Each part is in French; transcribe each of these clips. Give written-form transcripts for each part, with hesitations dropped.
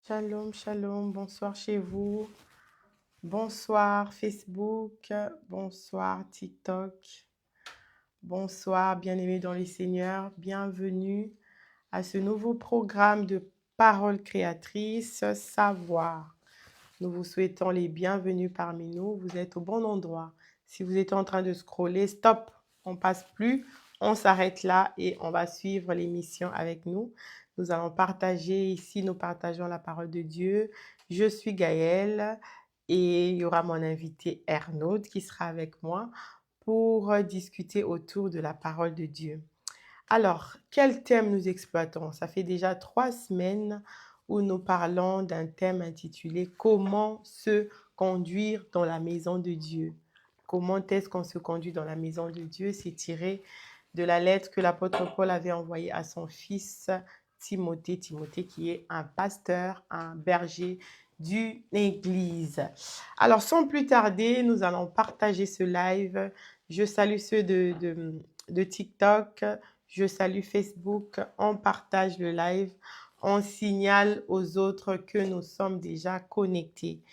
Shalom, shalom, bonsoir chez vous, bonsoir Facebook, bonsoir TikTok, bonsoir bien-aimés dans les Seigneurs, bienvenue à ce nouveau programme de Paroles créatrices, Savoir. Nous vous souhaitons les bienvenus parmi nous, vous êtes au bon endroit. Si vous êtes en train de scroller, stop, on passe plus, on s'arrête là et on va suivre l'émission avec nous. Nous allons partager ici, nous partageons la parole de Dieu. Je suis Gaëlle et il y aura mon invité Ernaud qui sera avec moi pour discuter autour de la parole de Dieu. Alors, quel thème nous exploitons? Ça fait déjà 3 semaines où nous parlons d'un thème intitulé Comment se conduire dans la maison de Dieu. Comment est-ce qu'on se conduit dans la maison de Dieu? C'est tiré de la lettre que l'apôtre Paul avait envoyée à son fils Timothée. Timothée qui est un pasteur, un berger d'une église. Alors, sans plus tarder, nous allons partager ce live. Je salue ceux de TikTok. Je salue Facebook, on partage le live, on signale aux autres que nous sommes déjà connectés.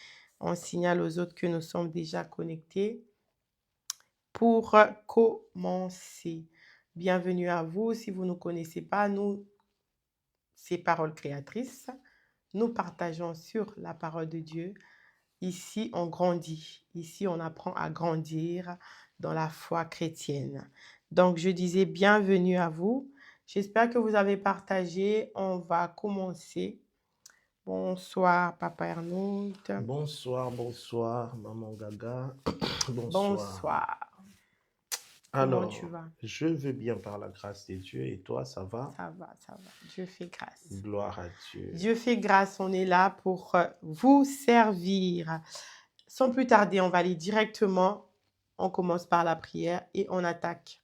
On signale aux autres que nous sommes déjà connectés pour commencer. Bienvenue à vous. Si vous ne nous connaissez pas, nous, c'est Paroles créatrices. Nous partageons sur la parole de Dieu. Ici, on grandit. Ici, on apprend à grandir dans la foi chrétienne. Donc, je disais bienvenue à vous. J'espère que vous avez partagé. On va commencer. Bonsoir, Papa Arnaud. Bonsoir, Maman Gaga. Bonsoir. Bonsoir. Comment tu Alors, vas? je vais bien par la grâce de Dieu et toi, ça va? Ça va, ça va. Dieu fait grâce. Gloire à Dieu. Dieu fait grâce. On est là pour vous servir. Sans plus tarder, on va aller directement. On commence par la prière et on attaque.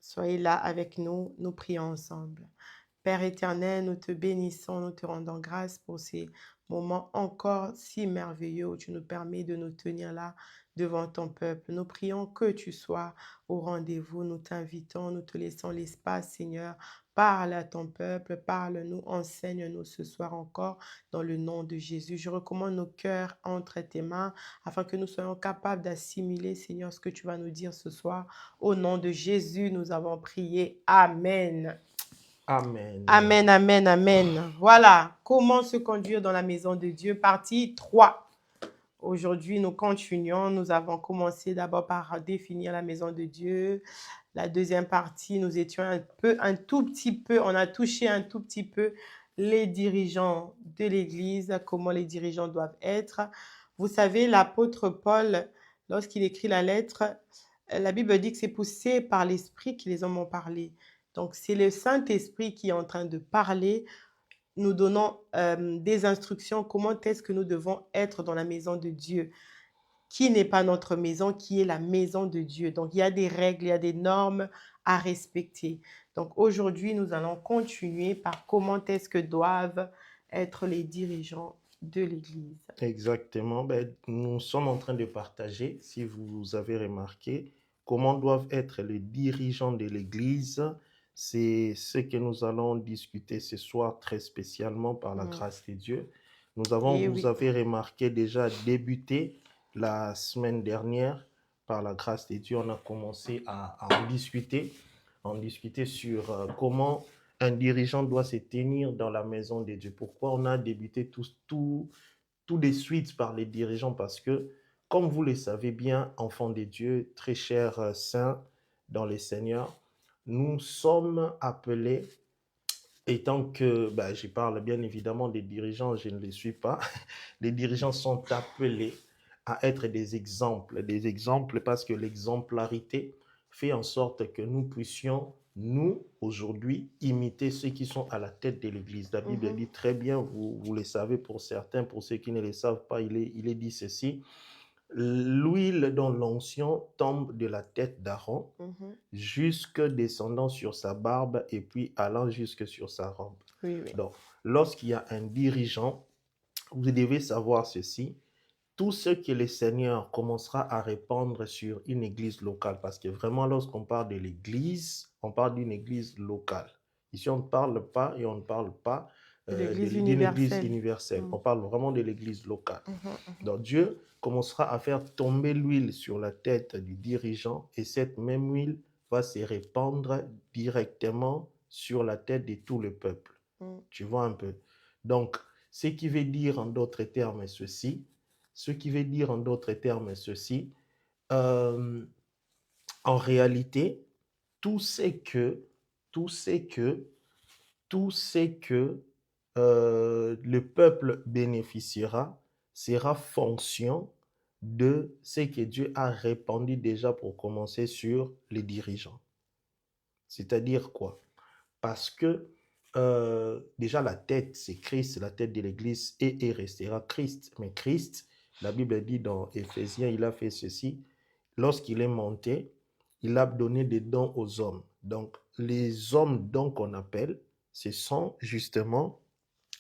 Soyez là avec nous, nous prions ensemble. Père éternel, nous te bénissons, nous te rendons grâce pour ces moments encore si merveilleux où tu nous permets de nous tenir là devant ton peuple. Nous prions que tu sois au rendez-vous. Nous t'invitons, nous te laissons l'espace, Seigneur. Parle à ton peuple, parle-nous, enseigne-nous ce soir encore dans le nom de Jésus. Je recommande nos cœurs entre tes mains afin que nous soyons capables d'assimiler, Seigneur, ce que tu vas nous dire ce soir. Au nom de Jésus, nous avons prié. Amen. Amen. Amen, amen, amen. Voilà, comment se conduire dans la maison de Dieu, partie 3. Aujourd'hui, nous continuons. Nous avons commencé d'abord par définir la maison de Dieu. La deuxième partie, nous étions un tout petit peu, on a touché un tout petit peu les dirigeants de l'Église, comment les dirigeants doivent être. Vous savez, l'apôtre Paul, lorsqu'il écrit la lettre, la Bible dit que c'est poussé par l'Esprit que les hommes ont parlé. Donc, c'est le Saint-Esprit qui est en train de parler, nous donnant des instructions, comment est-ce que nous devons être dans la maison de Dieu, qui n'est pas notre maison, qui est la maison de Dieu. Donc, il y a des règles, il y a des normes à respecter. Donc, aujourd'hui, nous allons continuer par comment est-ce que doivent être les dirigeants de l'Église. Exactement. Nous sommes en train de partager, si vous avez remarqué, comment doivent être les dirigeants de l'Église. C'est ce que nous allons discuter ce soir très spécialement par la grâce de Dieu. Vous avez remarqué déjà débuté la semaine dernière, par la grâce de Dieu, on a commencé à en discuter sur comment un dirigeant doit se tenir dans la maison de Dieu. Pourquoi on a débuté tout de suite par les dirigeants? Parce que, comme vous le savez bien, enfants de Dieu, très chers saints dans le Seigneur, nous sommes appelés, étant que, je parle bien évidemment des dirigeants, je ne les suis pas, les dirigeants sont appelés à être des exemples parce que l'exemplarité fait en sorte que nous puissions, nous, aujourd'hui, imiter ceux qui sont à la tête de l'Église. La Bible dit très bien, vous le savez pour certains, pour ceux qui ne le savent pas, il est dit ceci: l'huile dans l'onction tombe de la tête d'Aaron jusque descendant sur sa barbe et puis allant jusque sur sa robe. Donc, lorsqu'il y a un dirigeant, vous devez savoir ceci: tout ce que le Seigneur commencera à répandre sur une église locale, parce que vraiment, lorsqu'on parle de l'église, on parle d'une église locale. Ici, on ne parle pas L'église d'une église universelle. universelle. Mm. On parle vraiment de l'église locale. Mhm. Donc Dieu commencera à faire tomber l'huile sur la tête du dirigeant et cette même huile va se répandre directement sur la tête de tout le peuple. Mm. Tu vois un peu. Donc, ce qui veut dire en d'autres termes ceci, euh, en réalité, tout ce que, tout ce que, tout ce que le peuple bénéficiera sera fonction de ce que Dieu a répandu déjà pour commencer sur les dirigeants. C'est-à-dire quoi? Parce que déjà la tête, c'est Christ, la tête de l'Église et restera Christ. Mais Christ, la Bible dit dans Éphésiens, il a fait ceci. Lorsqu'il est monté, il a donné des dons aux hommes. Donc, les hommes dons qu'on appelle, ce sont justement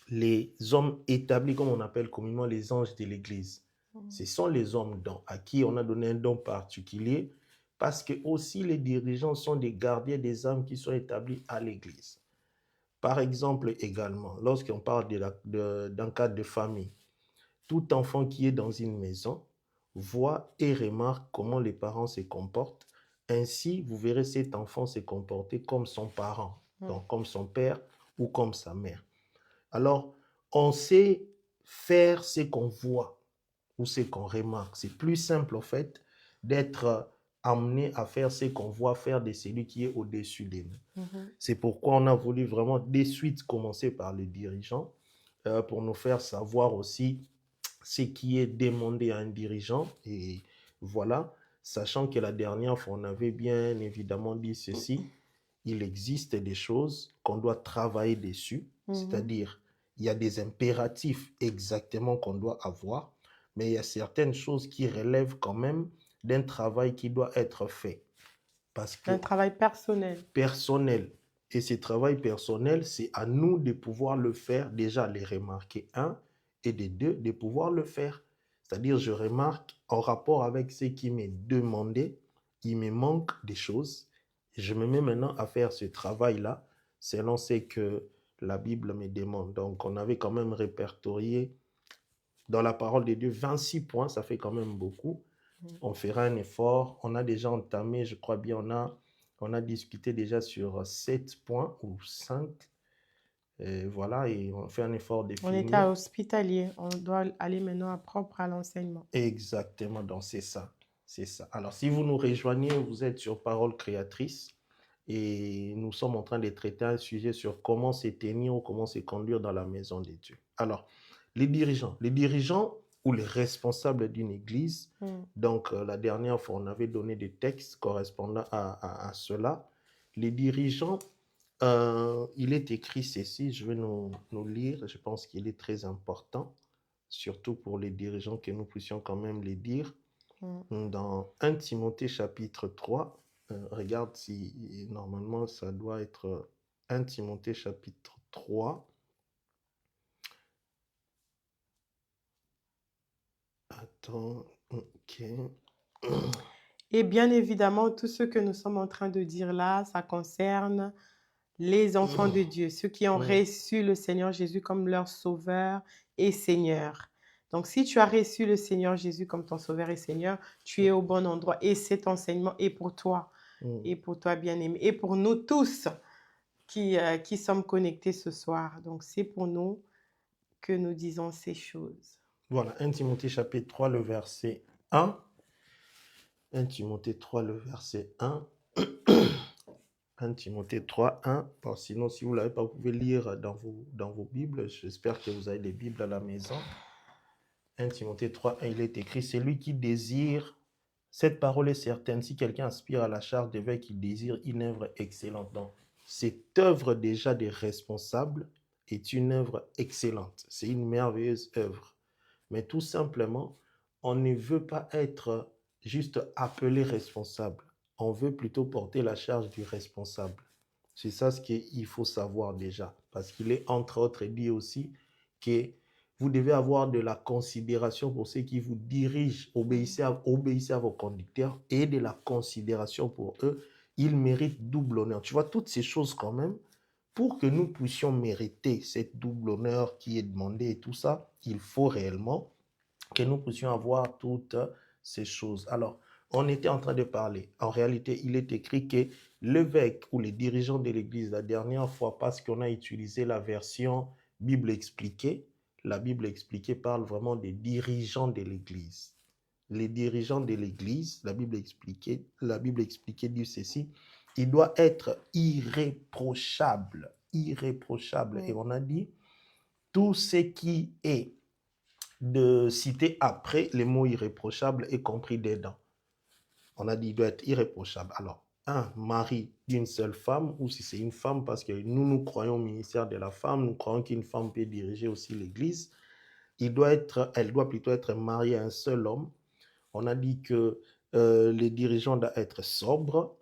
les hommes établis, comme on appelle communément les anges de l'Église. Ce sont les hommes dons à qui on a donné un don particulier parce que aussi les dirigeants sont des gardiens des âmes qui sont établis à l'Église. Par exemple, également, lorsqu'on parle d'un cadre de famille, tout enfant qui est dans une maison voit et remarque comment les parents se comportent. Ainsi, vous verrez cet enfant se comporter comme son parent, donc comme son père ou comme sa mère. Alors, on sait faire ce qu'on voit ou ce qu'on remarque. C'est plus simple, en fait, d'être amené à faire ce qu'on voit faire de celui qui est au-dessus de nous. C'est pourquoi on a voulu vraiment de suite commencer par les dirigeants pour nous faire savoir aussi ce qui est demandé à un dirigeant. Et voilà, sachant que la dernière fois, on avait bien évidemment dit ceci, il existe des choses qu'on doit travailler dessus, c'est-à-dire il y a des impératifs exactement qu'on doit avoir, mais il y a certaines choses qui relèvent quand même d'un travail qui doit être fait. Parce que Un travail personnel. personnel. Et ce travail personnel, c'est à nous de pouvoir le faire, déjà les remarquer, un, et de deux, de pouvoir le faire. C'est-à-dire, je remarque en rapport avec ce qui m'est demandé, il me manque des choses. Et je me mets maintenant à faire ce travail-là, selon ce que la Bible me demande. Donc, on avait quand même répertorié dans la parole de Dieu 26 points, ça fait quand même beaucoup. On fera un effort. On a déjà entamé, je crois bien, on a discuté déjà sur 7 points ou 5. Et voilà, et on fait un effort de On était à finir. hospitalier. On doit aller maintenant à propre à l'enseignement. Exactement, donc c'est ça. C'est ça. Alors, si vous nous rejoignez, vous êtes sur Parole Créatrice et nous sommes en train de traiter un sujet sur comment se tenir ou comment se conduire dans la maison de Dieu. Alors, les dirigeants ou les responsables d'une église, donc la dernière fois, on avait donné des textes correspondant à cela. Les dirigeants, il est écrit ceci, je vais nous lire, je pense qu'il est très important, surtout pour les dirigeants, que nous puissions quand même les dire. Dans 1 Timothée chapitre 3, regarde si normalement ça doit être 1 Timothée chapitre 3. Attends, ok. Et bien évidemment, tout ce que nous sommes en train de dire là, ça concerne les enfants de Dieu, ceux qui ont reçu le Seigneur Jésus comme leur sauveur et Seigneur. Donc, si tu as reçu le Seigneur Jésus comme ton sauveur et Seigneur, tu es au bon endroit. Et cet enseignement est pour toi, et pour toi, bien-aimé, et pour nous tous qui sommes connectés ce soir. Donc, c'est pour nous que nous disons ces choses. Voilà, 1 Timothée chapitre 3, le verset 1. 1 Timothée 3, le verset 1. 1 Timothée 3, 1. Bon, sinon, si vous ne l'avez pas, vous pouvez lire dans vos Bibles. J'espère que vous avez des Bibles à la maison. 1 Timothée 3, 1, il est écrit, c'est lui qui désire, cette parole est certaine, si quelqu'un aspire à la charge d'évêque, il désire une œuvre excellente. Donc, cette œuvre déjà des responsables est une œuvre excellente. C'est une merveilleuse œuvre. Mais tout simplement, on ne veut pas être juste appelé responsable. On veut plutôt porter la charge du responsable. C'est ça ce qu'il faut savoir déjà. Parce qu'il est entre autres dit aussi que vous devez avoir de la considération pour ceux qui vous dirigent. Obéissez à vos conducteurs et de la considération pour eux. Ils méritent double honneur. Tu vois, toutes ces choses quand même, pour que nous puissions mériter cette double honneur qui est demandé et tout ça, il faut réellement que nous puissions avoir toutes ces choses. Alors, on était en train de parler. En réalité, il est écrit que l'évêque ou les dirigeants de l'Église, la dernière fois, parce qu'on a utilisé la version Bible expliquée, la Bible expliquée parle vraiment des dirigeants de l'Église. Les dirigeants de l'Église, la Bible expliquée dit ceci, il doit être irréprochable, irréprochable. Et on a dit, tout ce qui est de citer après les mots irréprochables est compris dedans. On a dit il doit être irréprochable. Alors, un mari d'une seule femme, ou si c'est une femme, parce que nous croyons au ministère de la femme, nous croyons qu'une femme peut diriger aussi l'Église, elle doit plutôt être mariée à un seul homme. On a dit que les dirigeants doivent être sobres,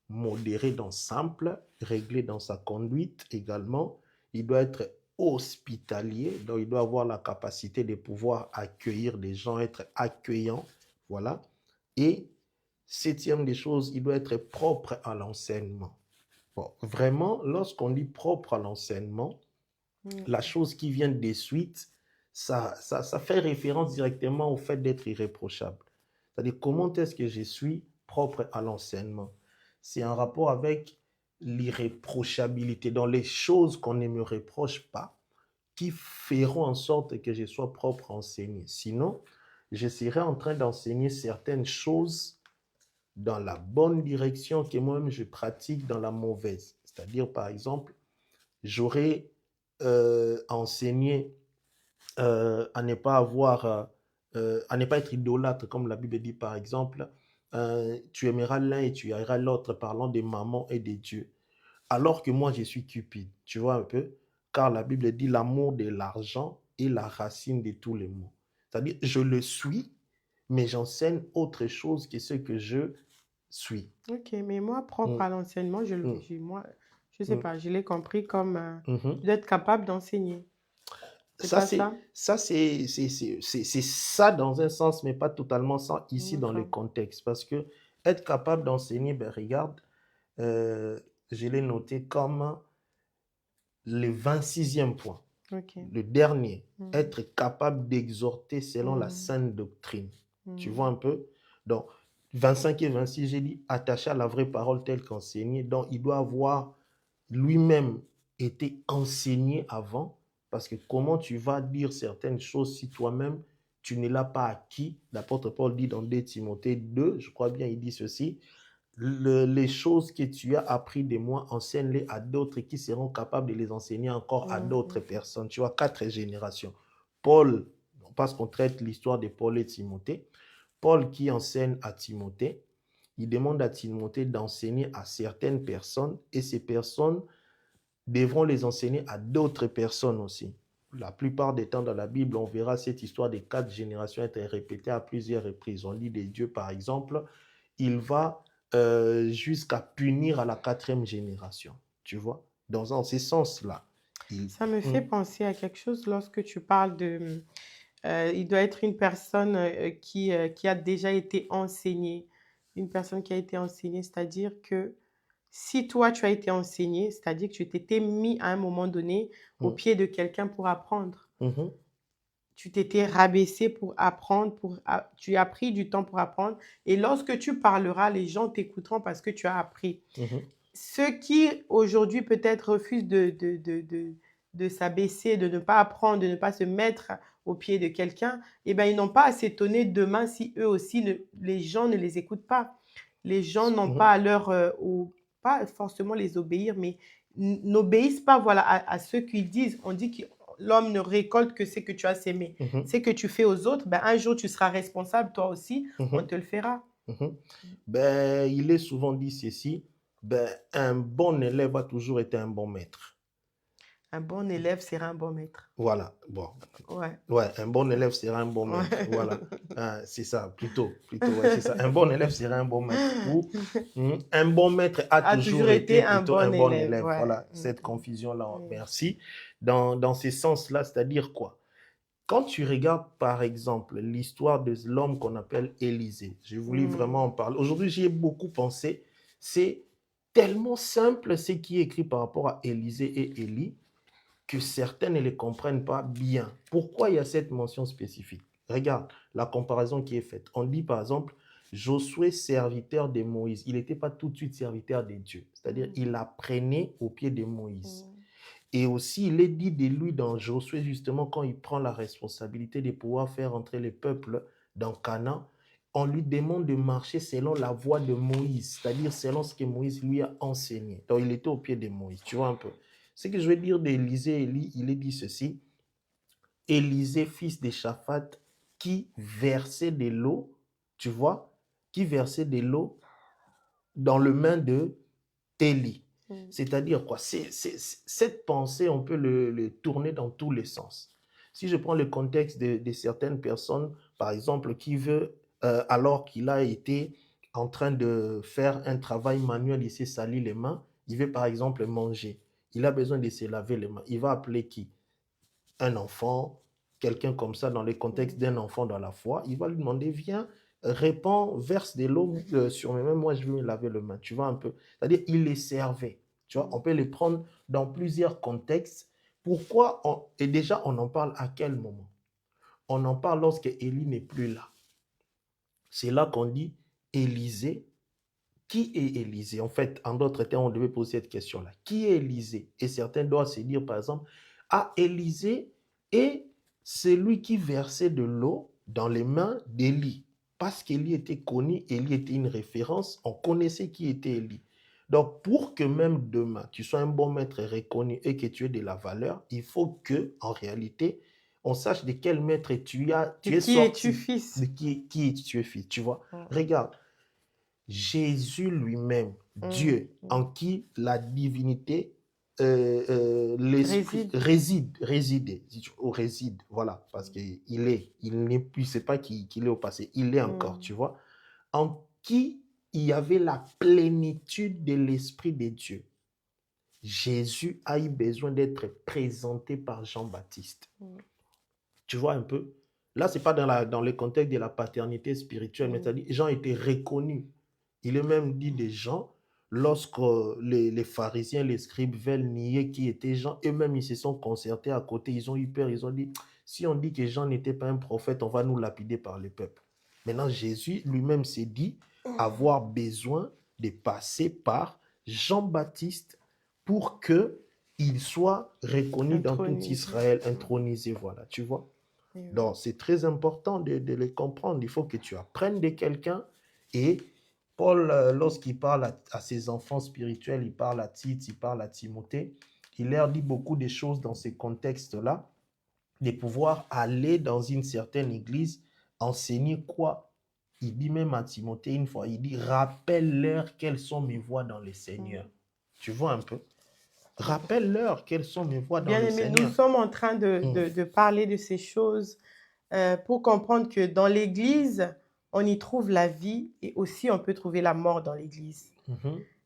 modérés dans simple, réglés dans sa conduite également. Il doit être hospitalier, donc il doit avoir la capacité de pouvoir accueillir des gens, être accueillant, voilà. Et septième des choses, il doit être propre à l'enseignement. Bon, vraiment, lorsqu'on dit propre à l'enseignement, la chose qui vient de suite, ça fait référence directement au fait d'être irréprochable. C'est-à-dire, comment est-ce que je suis propre à l'enseignement? C'est en rapport avec l'irréprochabilité, dans les choses qu'on ne me reproche pas, qui feront en sorte que je sois propre à enseigner. Sinon, je serai en train d'enseigner certaines choses dans la bonne direction que moi-même je pratique dans la mauvaise. C'est-à-dire, par exemple, j'aurais enseigné à ne pas à ne pas être idolâtre, comme la Bible dit par exemple, tu aimeras l'un et tu haïras l'autre, parlant des mamans et des dieux. Alors que moi, je suis cupide, tu vois un peu, car la Bible dit l'amour de l'argent est la racine de tous les maux. C'est-à-dire, je le suis, mais j'enseigne autre chose que ce que je suis. Ok, mais moi, propre Mm, à l'enseignement, mm, moi, je sais mm, pas, je l'ai compris comme mhm. d'être capable d'enseigner. C'est Ça, pas c'est ça? ça dans un sens, mais pas totalement ça ici dans le D'accord. contexte. Parce que être capable d'enseigner, ben regarde, euh, je l'ai noté comme le 26e point, Ok. le dernier, Mm, être capable d'exhorter selon la mm, sainte doctrine. Tu vois mm. un peu? Donc, 25 et 26, j'ai dit attaché à la vraie parole telle qu'enseignée. Donc, il doit avoir lui-même été enseigné avant, parce que comment tu vas dire certaines choses si toi-même, tu ne l'as pas acquis? L'apôtre Paul dit dans 2 Timothée 2, je crois bien, il dit ceci, les choses que tu as appris de moi, enseigne-les à d'autres qui seront capables de les enseigner encore à d'autres Mhm. personnes. Tu vois, 4 générations. Paul, parce qu'on traite l'histoire de Paul et Timothée, Paul qui enseigne à Timothée, il demande à Timothée d'enseigner à certaines personnes et ces personnes devront les enseigner à d'autres personnes aussi. La plupart des temps dans la Bible, on verra cette histoire des 4 générations être répétée à plusieurs reprises. On lit des dieux, par exemple, il va jusqu'à punir à la 4e génération. Tu vois? Dans ce sens-là. Ça me fait penser à quelque chose lorsque tu parles de... il doit être une personne qui a déjà été enseignée. Une personne qui a été enseignée, c'est-à-dire que si toi, tu as été enseigné, c'est-à-dire que tu t'étais mis à un moment donné au pied de quelqu'un pour apprendre. Mhm. Tu t'étais rabaissé pour apprendre, tu as pris du temps pour apprendre. Et lorsque tu parleras, les gens t'écouteront parce que tu as appris. Mhm. Ceux qui aujourd'hui peut-être refusent de s'abaisser, de ne pas apprendre, de ne pas se mettre au pied de quelqu'un, eh ben, ils n'ont pas à s'étonner demain si eux aussi, les gens ne les écoutent pas. Les gens n'ont pas Mhm. à pas forcément les obéir, mais n'obéissent pas voilà, à ceux qu'ils disent. On dit que l'homme ne récolte que ce que tu as sémé. Mhm. Ce que tu fais aux autres, ben, un jour tu seras responsable, toi aussi, on Mhm. te le fera. Mhm. Ben, il est souvent dit ceci, ben, un bon élève a toujours été un bon maître. Un bon élève sera un bon maître. Voilà, bon. Ouais, Ouais, un bon ça. élève sera un bon maître. Ouais. Voilà. C'est ça, ouais, c'est ça. Un bon élève sera un bon maître. Ou un bon maître a A toujours toujours été été un plutôt un bon bon élève, élève. ouais. Voilà, cette confusion-là, Mm. merci. Dans ces sens-là, c'est-à-dire quoi? Quand tu regardes, par exemple, l'histoire de l'homme qu'on appelle Élisée, j'ai voulu vraiment en parler. Aujourd'hui, j'y ai beaucoup pensé. C'est tellement simple ce qui est écrit par rapport à Élisée et Élie que certains ne les comprennent pas bien. Pourquoi il y a cette mention spécifique? Regarde la comparaison qui est faite. On dit par exemple, Josué, serviteur de Moïse. Il n'était pas tout de suite serviteur de Dieu. C'est-à-dire, il apprenait au pied de Moïse. Et aussi, il est dit de lui dans Josué, justement, quand il prend la responsabilité de pouvoir faire entrer les peuples dans Canaan, on lui demande de marcher selon la voie de Moïse, c'est-à-dire selon ce que Moïse lui a enseigné. Donc, il était au pied de Moïse, tu vois un peu. Ce que je veux dire d'Élisée, il est dit ceci. Élisée, fils de Shaphat, qui versait de l'eau, tu vois, qui versait de l'eau dans le main de Élie. C'est-à-dire quoi? Cette pensée, on peut le tourner dans tous les sens. Si je prends le contexte de certaines personnes, par exemple, qui veut, alors qu'il a été en train de faire un travail manuel, il s'est sali les mains, il veut par exemple manger. Il a besoin de se laver les mains. Il va appeler qui? Un enfant, quelqu'un comme ça, dans le contexte d'un enfant dans la foi. Il va lui demander, viens, répands, verse de l'eau sur mes mains, moi je vais me laver les mains. Tu vois un peu? C'est-à-dire, il les servait. Tu vois, on peut les prendre dans plusieurs contextes. Pourquoi et déjà, on en parle à quel moment? On en parle lorsque Élie n'est plus là. C'est là qu'on dit Élisée. Qui est Élisée? En fait, en d'autres termes, on devait poser cette question-là. Qui est Élisée? Et certains doivent se dire, par exemple, ah, Élisée est celui qui versait de l'eau dans les mains d'Élie. Parce qu'Élie était connu, Élie était une référence, on connaissait qui était Élie. Donc, pour que même demain, tu sois un bon maître reconnu et que tu aies de la valeur, il faut que, en réalité, on sache de quel maître tu es Qui es-tu, sorti. fils? De qui tu es fils, tu vois. Regarde. Jésus lui-même, Dieu, en qui la divinité, l'esprit réside, voilà, parce qu'il il n'est plus, c'est pas qu'il est au passé, il est encore, tu vois, en qui il y avait la plénitude de l'esprit de Dieu. Jésus a eu besoin d'être présenté par Jean-Baptiste. Tu vois un peu? Là, c'est pas dans le contexte de la paternité spirituelle, mais c'est-à-dire, Jean était reconnu. Il est même dit des gens, lorsque les pharisiens, les scribes veulent nier qui était Jean, eux-mêmes, ils se sont concertés à côté, ils ont eu peur, ils ont dit, si on dit que Jean n'était pas un prophète, on va nous lapider par le peuple. Maintenant, Jésus lui-même s'est dit avoir besoin de passer par Jean-Baptiste pour qu'il soit reconnu dans tout Israël, intronisé, voilà, tu vois. Donc, c'est très important de les comprendre. Il faut que tu apprennes de quelqu'un. Et Paul, lorsqu'il parle à ses enfants spirituels, il parle à Tite, il parle à Timothée, il leur dit beaucoup de choses dans ces contextes-là, de pouvoir aller dans une certaine église, enseigner quoi? Il dit même à Timothée une fois, il dit, rappelle-leur quelles sont mes voies dans le Seigneur. Tu vois un peu? Rappelle-leur quelles sont mes voies dans le Seigneur. Nous sommes en train de parler de ces choses pour comprendre que dans l'Église, on y trouve la vie et aussi on peut trouver la mort dans l'Église.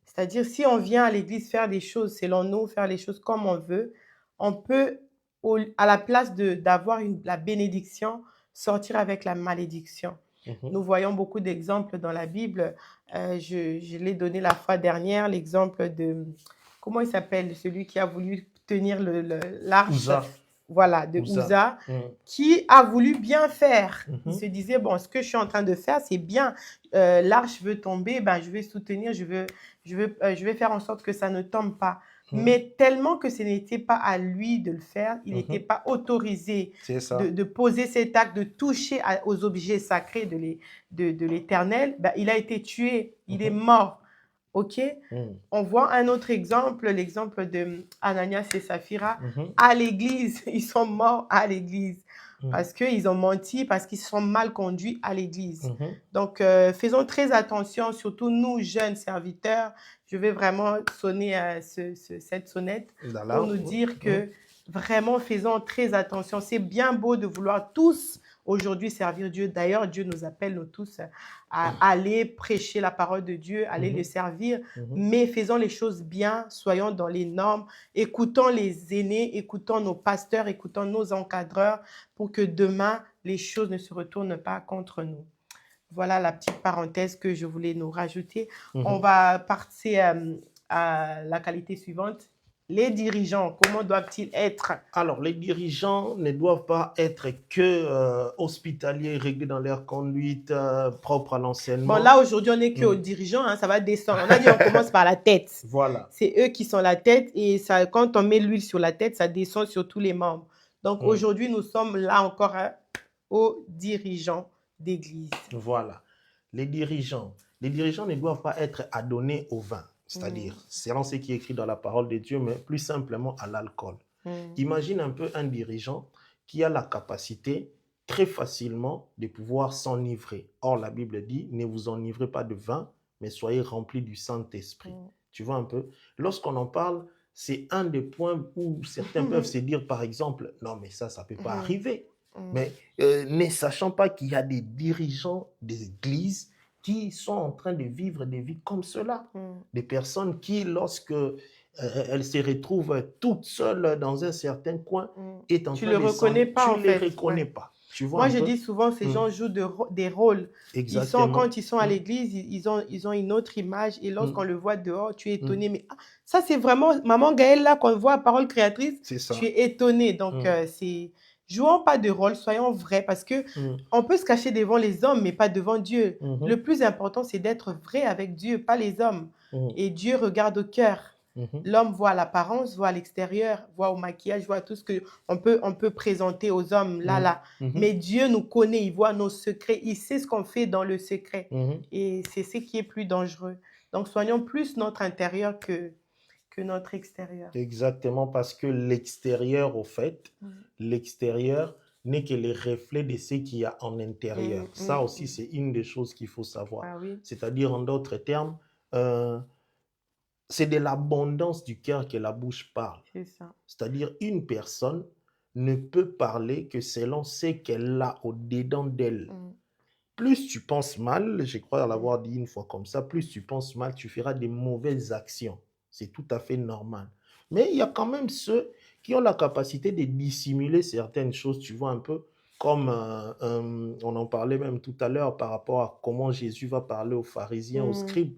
C'est-à-dire, si on vient à l'Église faire des choses selon nous, faire les choses comme on veut, on peut, à la place d'avoir la bénédiction, sortir avec la malédiction. Nous voyons beaucoup d'exemples dans la Bible. Je l'ai donné la fois dernière, l'exemple de... Comment il s'appelle? Celui qui a voulu tenir l'arche. Voilà, de Uza, qui a voulu bien faire. Il se disait, bon, ce que je suis en train de faire, c'est bien. L'arche veut tomber, ben, je vais soutenir, je vais faire en sorte que ça ne tombe pas. Mais tellement que ce n'était pas à lui de le faire, il n'était pas autorisé de poser cet acte, de toucher aux objets sacrés de l'Éternel, ben, il a été tué, il est mort. OK? On voit un autre exemple, l'exemple de Ananias et Saphira à l'église. Ils sont morts à l'église parce qu'ils ont menti, parce qu'ils se sont mal conduits à l'église. Donc, faisons très attention, surtout nous, jeunes serviteurs. Je vais vraiment sonner cette sonnette pour nous dire que vraiment, faisons très attention. C'est bien beau de vouloir tous aujourd'hui servir Dieu. D'ailleurs, Dieu nous appelle, nous tous, à aller prêcher la parole de Dieu, aller le servir, mais faisons les choses bien, soyons dans les normes, écoutons les aînés, écoutons nos pasteurs, écoutons nos encadreurs pour que demain, les choses ne se retournent pas contre nous. Voilà la petite parenthèse que je voulais nous rajouter. On va passer à la qualité suivante. Les dirigeants, comment doivent-ils être? Alors, les dirigeants ne doivent pas être que hospitaliers, réglés dans leur conduite propre à Bon, l'enseignement. là, aujourd'hui, on n'est qu'aux Mm. dirigeants, hein, ça va descendre. On a dit on commence par la tête. Voilà. C'est eux qui sont la tête et ça, quand on met l'huile sur la tête, ça descend sur tous les membres. Donc, Mm. aujourd'hui, nous sommes là encore hein, aux dirigeants d'église. Voilà. Les dirigeants ne doivent pas être adonnés au vin, c'est-à-dire, selon ce qui est écrit dans la parole de Dieu, mais plus simplement à l'alcool. Imagine un peu un dirigeant qui a la capacité très facilement de pouvoir s'enivrer. Or, la Bible dit, ne vous enivrez pas de vin, mais soyez remplis du Saint-Esprit. Tu vois un peu? Lorsqu'on en parle, c'est un des points où certains peuvent se dire, par exemple, non, mais ça ne peut pas arriver. Mais ne sachant pas qu'il y a des dirigeants des églises qui sont en train de vivre des vies comme cela. Des personnes qui, lorsque elles se retrouvent toutes seules dans un certain coin, est en Tu train le de reconnais pas, en tu les fait. reconnais Ouais. pas. Tu vois Moi, un je peu? dis souvent, ces gens jouent des rôles. Exactement. Quand ils sont à l'église, ils ont une autre image. Et lorsqu'on le voit dehors, tu es étonné. Mais ah, ça, c'est vraiment Maman Gaëlle, là, qu'on voit à Parole Créatrice. C'est ça. Tu es étonné. Donc, jouons pas de rôle, soyons vrais. Parce que on peut se cacher devant les hommes, mais pas devant Dieu. Le plus important, c'est d'être vrai avec Dieu, pas les hommes. Et Dieu regarde au cœur. L'homme voit l'apparence, voit l'extérieur, voit au maquillage, voit tout ce qu'on peut présenter aux hommes, là. Mais Dieu nous connaît, il voit nos secrets, il sait ce qu'on fait dans le secret. Et c'est ce qui est plus dangereux. Donc, soignons plus notre intérieur que notre extérieur. Exactement, parce que l'extérieur, au fait, l'extérieur n'est que le reflet de ce qu'il y a en intérieur. Ça aussi, c'est une des choses qu'il faut savoir. Ah oui. C'est-à-dire, en d'autres termes, c'est de l'abondance du cœur que la bouche parle. C'est ça. C'est-à-dire, une personne ne peut parler que selon ce qu'elle a au-dedans d'elle. Plus tu penses mal, je crois l'avoir dit une fois comme ça, plus tu penses mal, tu feras des mauvaises actions. C'est tout à fait normal. Mais il y a quand même ceux qui ont la capacité de dissimuler certaines choses, tu vois un peu, comme on en parlait même tout à l'heure par rapport à comment Jésus va parler aux pharisiens, aux scribes.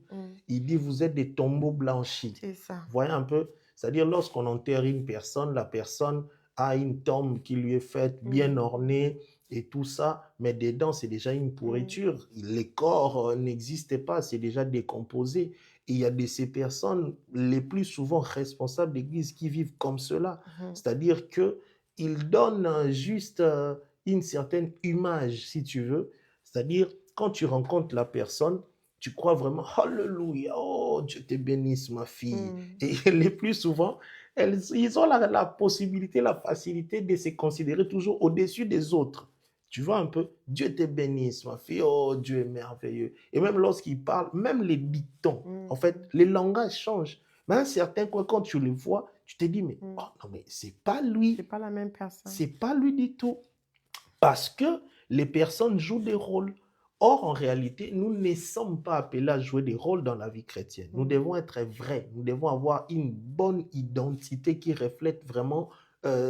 Il dit, vous êtes des tombeaux blanchis. C'est ça. Vous voyez un peu? C'est-à-dire, lorsqu'on enterre une personne, la personne a une tombe qui lui est faite, bien ornée, et tout ça, mais dedans, c'est déjà une pourriture. Les corps n'existaient pas, c'est déjà décomposé. Et il y a de ces personnes, les plus souvent responsables d'église, qui vivent comme cela. C'est-à-dire qu'ils donnent juste une certaine image, si tu veux. C'est-à-dire, quand tu rencontres la personne, tu crois vraiment, alléluia, oh, Dieu te bénisse, ma fille. Et les plus souvent, ils ont la possibilité, la facilité de se considérer toujours au-dessus des autres. Tu vois un peu, Dieu te bénisse, ma fille, oh, Dieu est merveilleux. Et même lorsqu'ils parlent, même les dictons, en fait, les langages changent. Mais à un certain point, quand tu les vois, tu te dis, mais, oh, non, mais c'est pas lui. C'est pas la même personne. C'est pas lui du tout. Parce que les personnes jouent des rôles. Or, en réalité, nous ne sommes pas appelés à jouer des rôles dans la vie chrétienne. Nous devons être vrais. Nous devons avoir une bonne identité qui reflète vraiment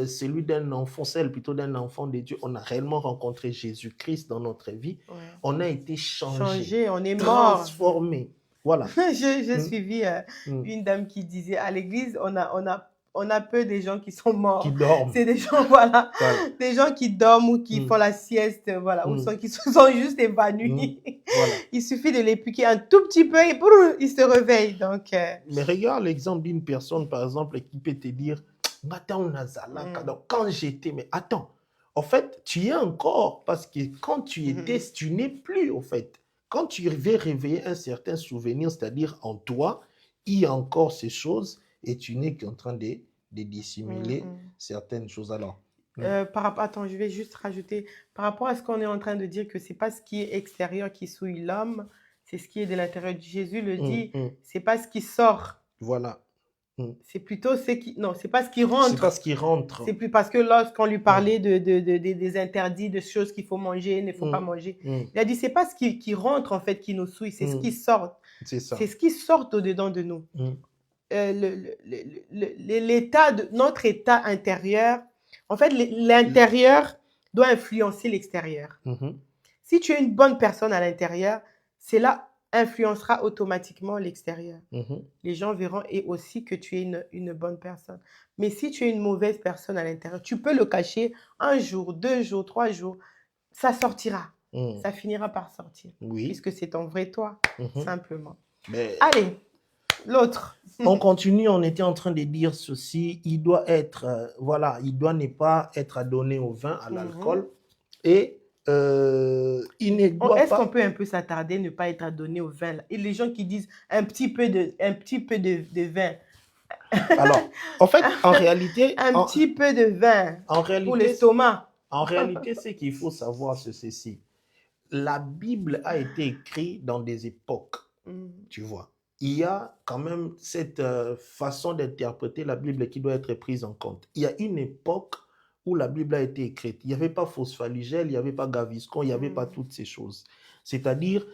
celui d'un enfant, celle plutôt d'un enfant de Dieu. On a réellement rencontré Jésus-Christ dans notre vie. On a été changé, on est mort, transformé. Voilà. J'ai suivi une dame qui disait à l'église, on a peu des gens qui sont morts. Qui dorment. C'est des gens, voilà, des gens qui dorment ou qui font la sieste, voilà, ou qui sont juste évanouis. Voilà. Il suffit de les piquer un tout petit peu et ils se réveillent. Donc, Mais regarde l'exemple d'une personne, par exemple, qui peut te dire, donc, quand j'étais, mais attends, en fait, tu y es encore, parce que quand tu étais, tu n'es plus, en fait. Quand tu veux réveiller un certain souvenir, c'est-à-dire en toi, il y a encore ces choses, et tu n'es qu'en train de dissimuler certaines choses. Alors, attends, je vais juste rajouter, par rapport à ce qu'on est en train de dire, que ce n'est pas ce qui est extérieur qui souille l'homme, c'est ce qui est de l'intérieur. Jésus le dit, ce n'est pas ce qui sort. Voilà. C'est plutôt ce qui... Non, c'est pas ce qui rentre. C'est pas ce qui rentre. C'est plus parce que lorsqu'on lui parlait des interdits, de choses qu'il faut manger, il ne faut pas manger, il a dit, c'est pas ce qui rentre en fait qui nous souille, c'est ce qui sort. C'est ça. C'est ce qui sort au-dedans de nous. L'état notre état intérieur, en fait, l'intérieur doit influencer l'extérieur. Si tu es une bonne personne à l'intérieur, c'est là, influencera automatiquement l'extérieur. Mhm. Les gens verront et aussi que tu es une bonne personne. Mais si tu es une mauvaise personne à l'intérieur, tu peux le cacher 1 jour, 2 jours, 3 jours, ça sortira. Mhm. Ça finira par sortir. Oui. Puisque c'est ton vrai toi, Mhm. simplement. Mais Allez, l'autre. on continue, on était en train de dire ceci, il doit être, voilà, il doit ne pas être adonné au vin, à l'alcool, et il ne doit Est-ce qu'on pas... peut un peu s'attarder, ne pas être adonné au vin là? Et les gens qui disent un petit peu de vin, Alors, en fait, en réalité, un petit peu de vin en pour réalité, l'estomac. en réalité, ce qu'il faut savoir, c'est ceci. La Bible a été écrite dans des époques, tu vois. Il y a quand même cette façon d'interpréter la Bible qui doit être prise en compte. Il y a une époque où la Bible a été écrite. Il n'y avait pas phosphaligel, il n'y avait pas Gaviscon, il n'y avait pas toutes ces choses. C'est-à-dire,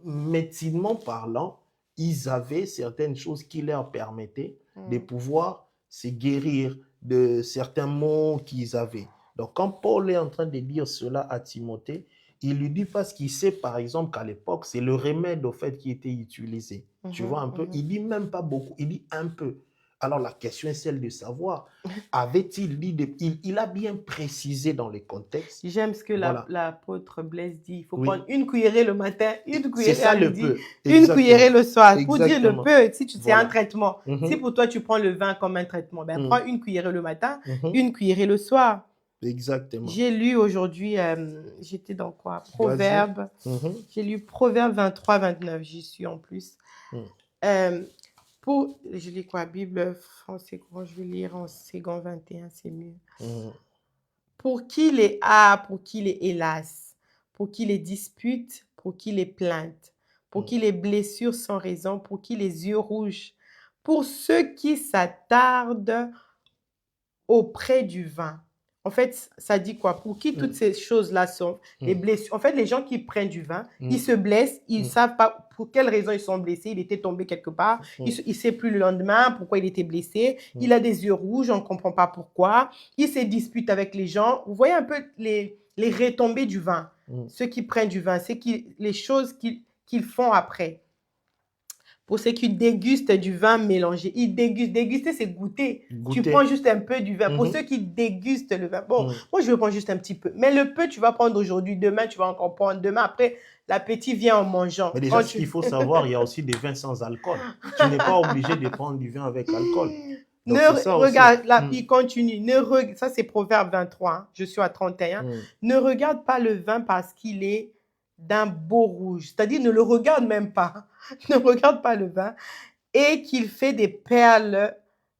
médecinement parlant, ils avaient certaines choses qui leur permettaient de pouvoir se guérir de certains maux qu'ils avaient. Donc, quand Paul est en train de dire cela à Timothée, il lui dit parce qu'il sait, par exemple, qu'à l'époque, c'est le remède au fait qui était utilisé. Tu vois un peu? Il dit même pas beaucoup, il dit un peu. Alors, la question est celle de savoir, avait-il dit, il a bien précisé dans les contextes. J'aime ce que Voilà. l'apôtre Blaise dit. Il faut Oui. prendre une cuillerée le matin, une C'est cuillerée ça à le midi, peu. une Exactement. cuillerée le soir. Pour dire le Exactement. peu, si c'est Voilà. un traitement. Si pour toi tu prends le vin comme un traitement, ben prends une cuillerée le matin, une cuillerée le soir. Exactement. J'ai lu aujourd'hui, j'étais dans quoi? Proverbe. J'ai lu Proverbe 23, 29, j'y suis en plus. Je lis quoi? Bible français courant, je vais lire en Second 21, c'est mieux. Pour qui les pour qui les hélas, pour qui les disputes, pour qui les plaintes, pour qui les blessures sans raison, pour qui les yeux rouges, pour ceux qui s'attardent auprès du vin. En fait, ça dit quoi? Pour qui toutes ces choses-là sont les blessures. En fait, les gens qui prennent du vin, ils se blessent, ils ne savent pas pour quelle raison ils sont blessés. Il était tombé quelque part, il ne sait plus le lendemain pourquoi il était blessé. Il a des yeux rouges, on ne comprend pas pourquoi. Il se dispute avec les gens. Vous voyez un peu les retombées du vin. Ceux qui prennent du vin, c'est les choses qu'ils font après. Pour ceux qui dégustent du vin mélangé. Ils dégustent. Déguster, c'est goûter. Tu prends juste un peu du vin. Pour ceux qui dégustent le vin, bon, moi, je vais prendre juste un petit peu. Mais le peu, tu vas prendre aujourd'hui, demain, tu vas encore prendre. Demain, après, l'appétit vient en mangeant. Mais déjà, ce qu'il faut savoir, il y a aussi des vins sans alcool. Tu n'es pas obligé de prendre du vin avec alcool. Donc, regarde, là, il continue. Ça, c'est Proverbe 23. Hein. Je suis à 31. Ne regarde pas le vin parce qu'il est d'un beau rouge. C'est-à-dire, ne le regarde même pas. Ne regarde pas le vin. Et qu'il fait des perles,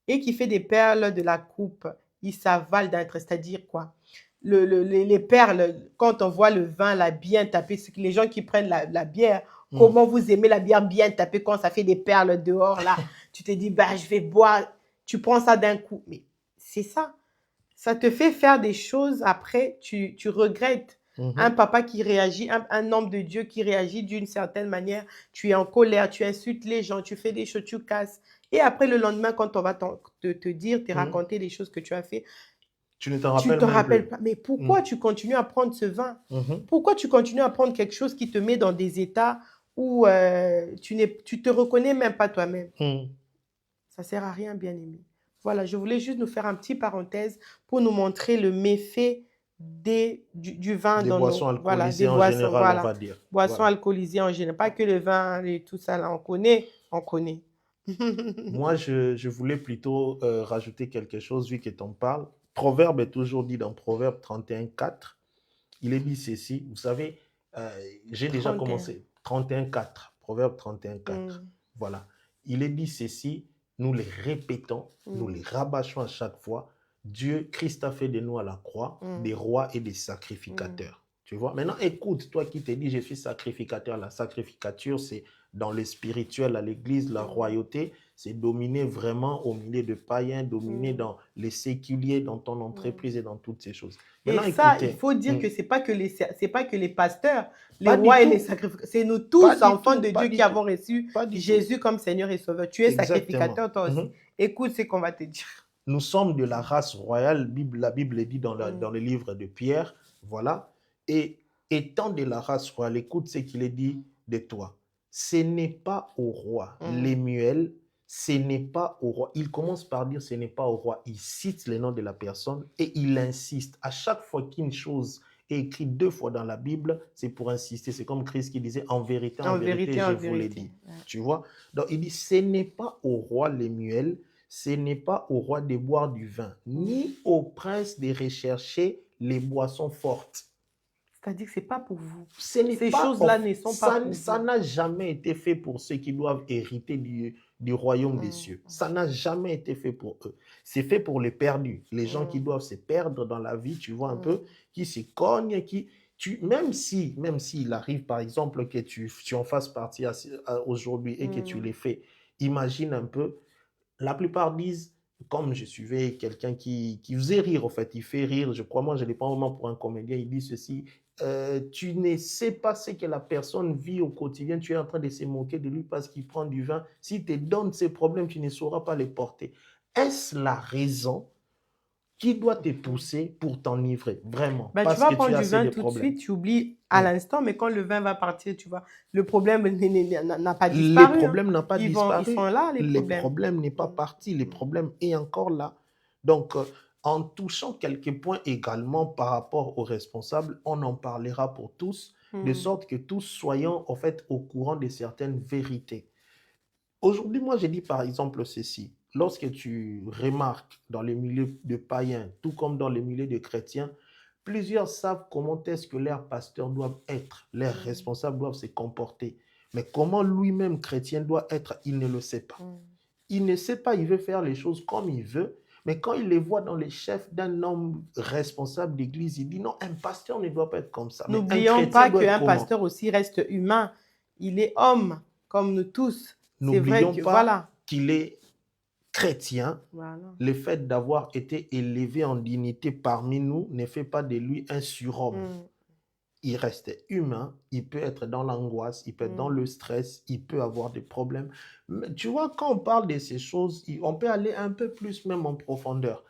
de la coupe. Il s'avale d'un trait. C'est-à-dire quoi? Les perles, quand on voit le vin là, bien tapé, c'est que les gens qui prennent la bière, comment vous aimez la bière bien tapée quand ça fait des perles dehors là? Tu te dis, bah, je vais boire. Tu prends ça d'un coup. Mais c'est ça. Ça te fait faire des choses après, tu regrettes. Un papa qui réagit, un homme de Dieu qui réagit d'une certaine manière, tu es en colère, tu insultes les gens, tu fais des choses, tu casses. Et après, le lendemain, quand on va te dire, te raconter les choses que tu as fait, tu ne te rappelles pas. Mais pourquoi tu continues à prendre ce vin? Pourquoi tu continues à prendre quelque chose qui te met dans des états où tu te reconnais même pas toi-même? Ça sert à rien, bien aimé. Voilà, je voulais juste nous faire un petit parenthèse pour nous montrer le méfait du vin des dans boissons nos... alcoolisées en général, on va dire. Boissons alcoolisées en général. Pas que le vin et tout ça, là, on connaît. Moi, je voulais plutôt rajouter quelque chose, vu que tu en parles. Proverbe est toujours dit dans Proverbe 31:4. Il est dit ceci, vous savez, j'ai déjà commencé. 31:4, Proverbe 31:4. Voilà. Il est dit ceci, nous les répétons, nous les rabâchons à chaque fois. Dieu, Christ a fait de nous à la croix des rois et des sacrificateurs. Tu vois? Maintenant, écoute, toi qui t'es dit, je suis sacrificateur. La sacrificature, c'est dans le spirituel à l'église, la royauté, c'est dominer vraiment au milieu de païens, dominer dans les séculiers, dans ton entreprise et dans toutes ces choses. Maintenant, et ça, écoutez, il faut dire que c'est pas que les pasteurs, les rois et les sacrificateurs, c'est nous tous, enfants de Dieu, qui avons reçu Jésus comme Seigneur et Sauveur. Tu es sacrificateur, toi aussi. Écoute ce qu'on va te dire. Nous sommes de la race royale, la Bible est dit dans le livre de Pierre, voilà. Et étant de la race royale, écoute ce qu'il est dit de toi. ce n'est pas au roi. Lemuel, ce n'est pas au roi. Il commence par dire ce n'est pas au roi. Il cite le nom de la personne et il insiste. À chaque fois qu'une chose est écrite 2 fois dans la Bible, c'est pour insister. C'est comme Christ qui disait en vérité, En vérité, je en vous l'ai vérité. dit. Ouais. Tu vois? Donc il dit ce n'est pas au roi Lemuel, ce n'est pas au roi de boire du vin, ni au prince de rechercher les boissons fortes. C'est-à-dire que ce n'est pas pour vous. Ces choses-là ne sont pas pour ça vous. n'a jamais été fait pour ceux qui doivent hériter du royaume des cieux. Ça n'a jamais été fait pour eux. C'est fait pour les perdus, les gens qui doivent se perdre dans la vie, tu vois un peu, qui se cognent, même s'il arrive par exemple que tu en fasses partie aujourd'hui et que tu les fais, imagine un peu, la plupart disent, comme je suivais quelqu'un qui faisait rire, en fait, il fait rire, je crois, moi je ne l'ai pas vraiment pour un comédien, il dit ceci, tu ne sais pas ce que la personne vit au quotidien, tu es en train de se moquer de lui parce qu'il prend du vin, s'il te donne ses problèmes, tu ne sauras pas les porter. Est-ce la raison qui doit te pousser pour t'enivrer, vraiment, Ben, tu parce vas que tu prendre as du assez vin de tout de problèmes? suite, tu oublies à l'instant, mais quand le vin va partir, tu vois, le problème n'a pas Les disparu. problèmes n'ont pas Ils disparu. sont là, les Les problèmes. problèmes n'est pas parti. Les problèmes est encore là. Donc, en touchant quelques points également par rapport aux responsables, on en parlera pour tous, de sorte que tous soyons en fait au courant de certaines vérités. Aujourd'hui, moi, j'ai dit par exemple ceci. Lorsque tu remarques dans les milieux de païens, tout comme dans les milieux de chrétiens, plusieurs savent comment est-ce que leurs pasteurs doivent être, leurs responsables doivent se comporter. Mais comment lui-même, chrétien, doit être, il ne le sait pas. Il ne sait pas, il veut faire les choses comme il veut, mais quand il les voit dans les chefs d'un homme responsable d'église, il dit non, un pasteur ne doit pas être comme ça. Mais un N'oublions chrétien pas doit être qu'un comment? pasteur aussi reste humain. Il est homme, comme nous tous. C'est vrai N'oublions que, pas voilà. qu'il est chrétien. Voilà. Le fait d'avoir été élevé en dignité parmi nous ne fait pas de lui un surhomme. Il reste humain, il peut être dans l'angoisse, il peut être dans le stress, il peut avoir des problèmes. Mais tu vois, quand on parle de ces choses, on peut aller un peu plus même en profondeur.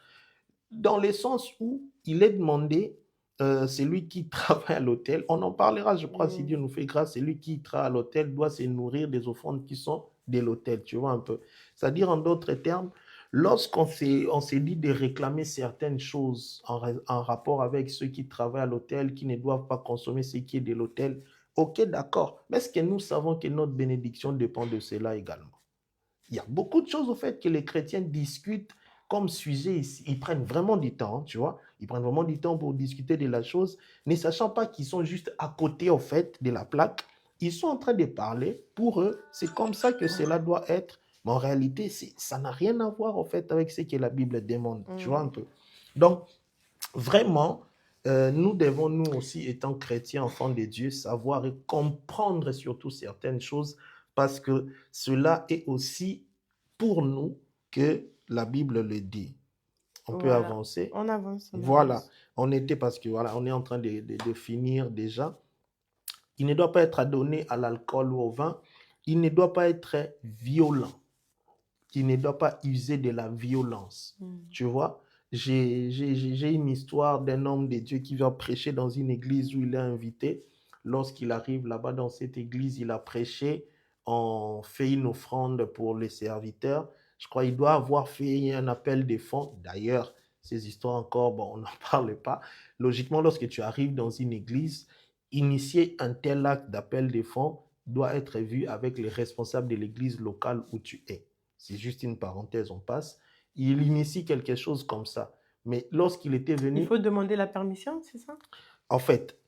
Dans le sens où il est demandé, celui qui travaille à l'hôtel, on en parlera, je crois, si Dieu nous fait grâce, celui qui travaille à l'hôtel doit se nourrir des offrandes qui sont de l'hôtel, tu vois un peu. C'est-à-dire, en d'autres termes, lorsqu'on s'est dit de réclamer certaines choses en rapport avec ceux qui travaillent à l'hôtel, qui ne doivent pas consommer ce qui est de l'hôtel, ok, d'accord. Mais est-ce que nous savons que notre bénédiction dépend de cela également? Il y a beaucoup de choses au fait que les chrétiens discutent comme sujet. Ils prennent vraiment du temps, tu vois. Ils prennent vraiment du temps pour discuter de la chose, ne sachant pas qu'ils sont juste à côté, au fait, de la plaque. Ils sont en train de parler. Pour eux, c'est comme ça que cela doit être. Mais en réalité, ça n'a rien à voir, en fait, avec ce que la Bible demande, tu vois un peu. Donc, vraiment, nous devons, nous aussi, étant chrétiens, enfants de Dieu, savoir et comprendre surtout certaines choses parce que cela est aussi pour nous que la Bible le dit. On peut Voilà. avancer. On avance. Voilà, on était parce que voilà, on est en train de finir déjà. Il ne doit pas être adonné à l'alcool ou au vin. Il ne doit pas être violent. Il ne doit pas user de la violence. Tu vois, j'ai une histoire d'un homme de Dieu qui vient prêcher dans une église où il est invité. Lorsqu'il arrive là-bas dans cette église, il a prêché, on fait une offrande pour les serviteurs. Je crois qu'il doit avoir fait un appel de fonds. D'ailleurs, ces histoires encore, bon, on n'en parle pas. Logiquement, lorsque tu arrives dans une église, initier un tel acte d'appel de fonds doit être vu avec les responsables de l'église locale où tu es. C'est juste une parenthèse, on passe. Il initie quelque chose comme ça. Mais lorsqu'il était venu... Il faut demander la permission, c'est ça? En fait,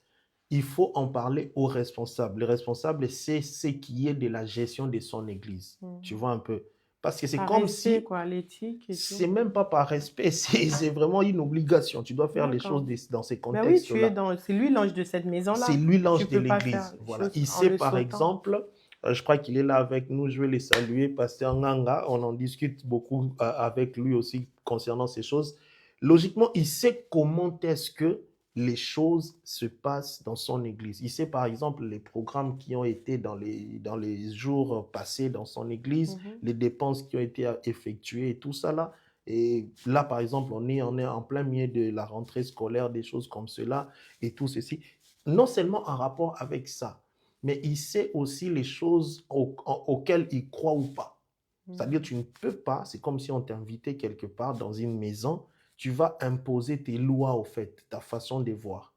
il faut en parler aux responsables. Le responsable, c'est ce qui est de la gestion de son église. Tu vois un peu. Parce que c'est Par comme respect, si... quoi, l'éthique et tout. C'est même pas par respect, c'est vraiment une obligation. Tu dois faire les choses dans ces Ben oui, contextes-là. c'est lui l'ange de cette maison-là. C'est lui l'ange Tu de peux pas faire l'église. les Voilà. choses Il en sait le par sautant. exemple, je crois qu'il est là avec nous, je vais le saluer, Pasteur Nganga, on en discute beaucoup avec lui aussi concernant ces choses. Logiquement, il sait comment est-ce que les choses se passent dans son église. Il sait par exemple les programmes qui ont été dans les jours passés dans son église, les dépenses qui ont été effectuées et tout ça là. Et là, par exemple, on est en plein milieu de la rentrée scolaire, des choses comme cela et tout ceci. Non seulement en rapport avec ça, mais il sait aussi les choses auxquelles il croit ou pas. C'est-à-dire, tu ne peux pas, c'est comme si on t'invitait quelque part dans une maison, tu vas imposer tes lois, au fait, ta façon de voir.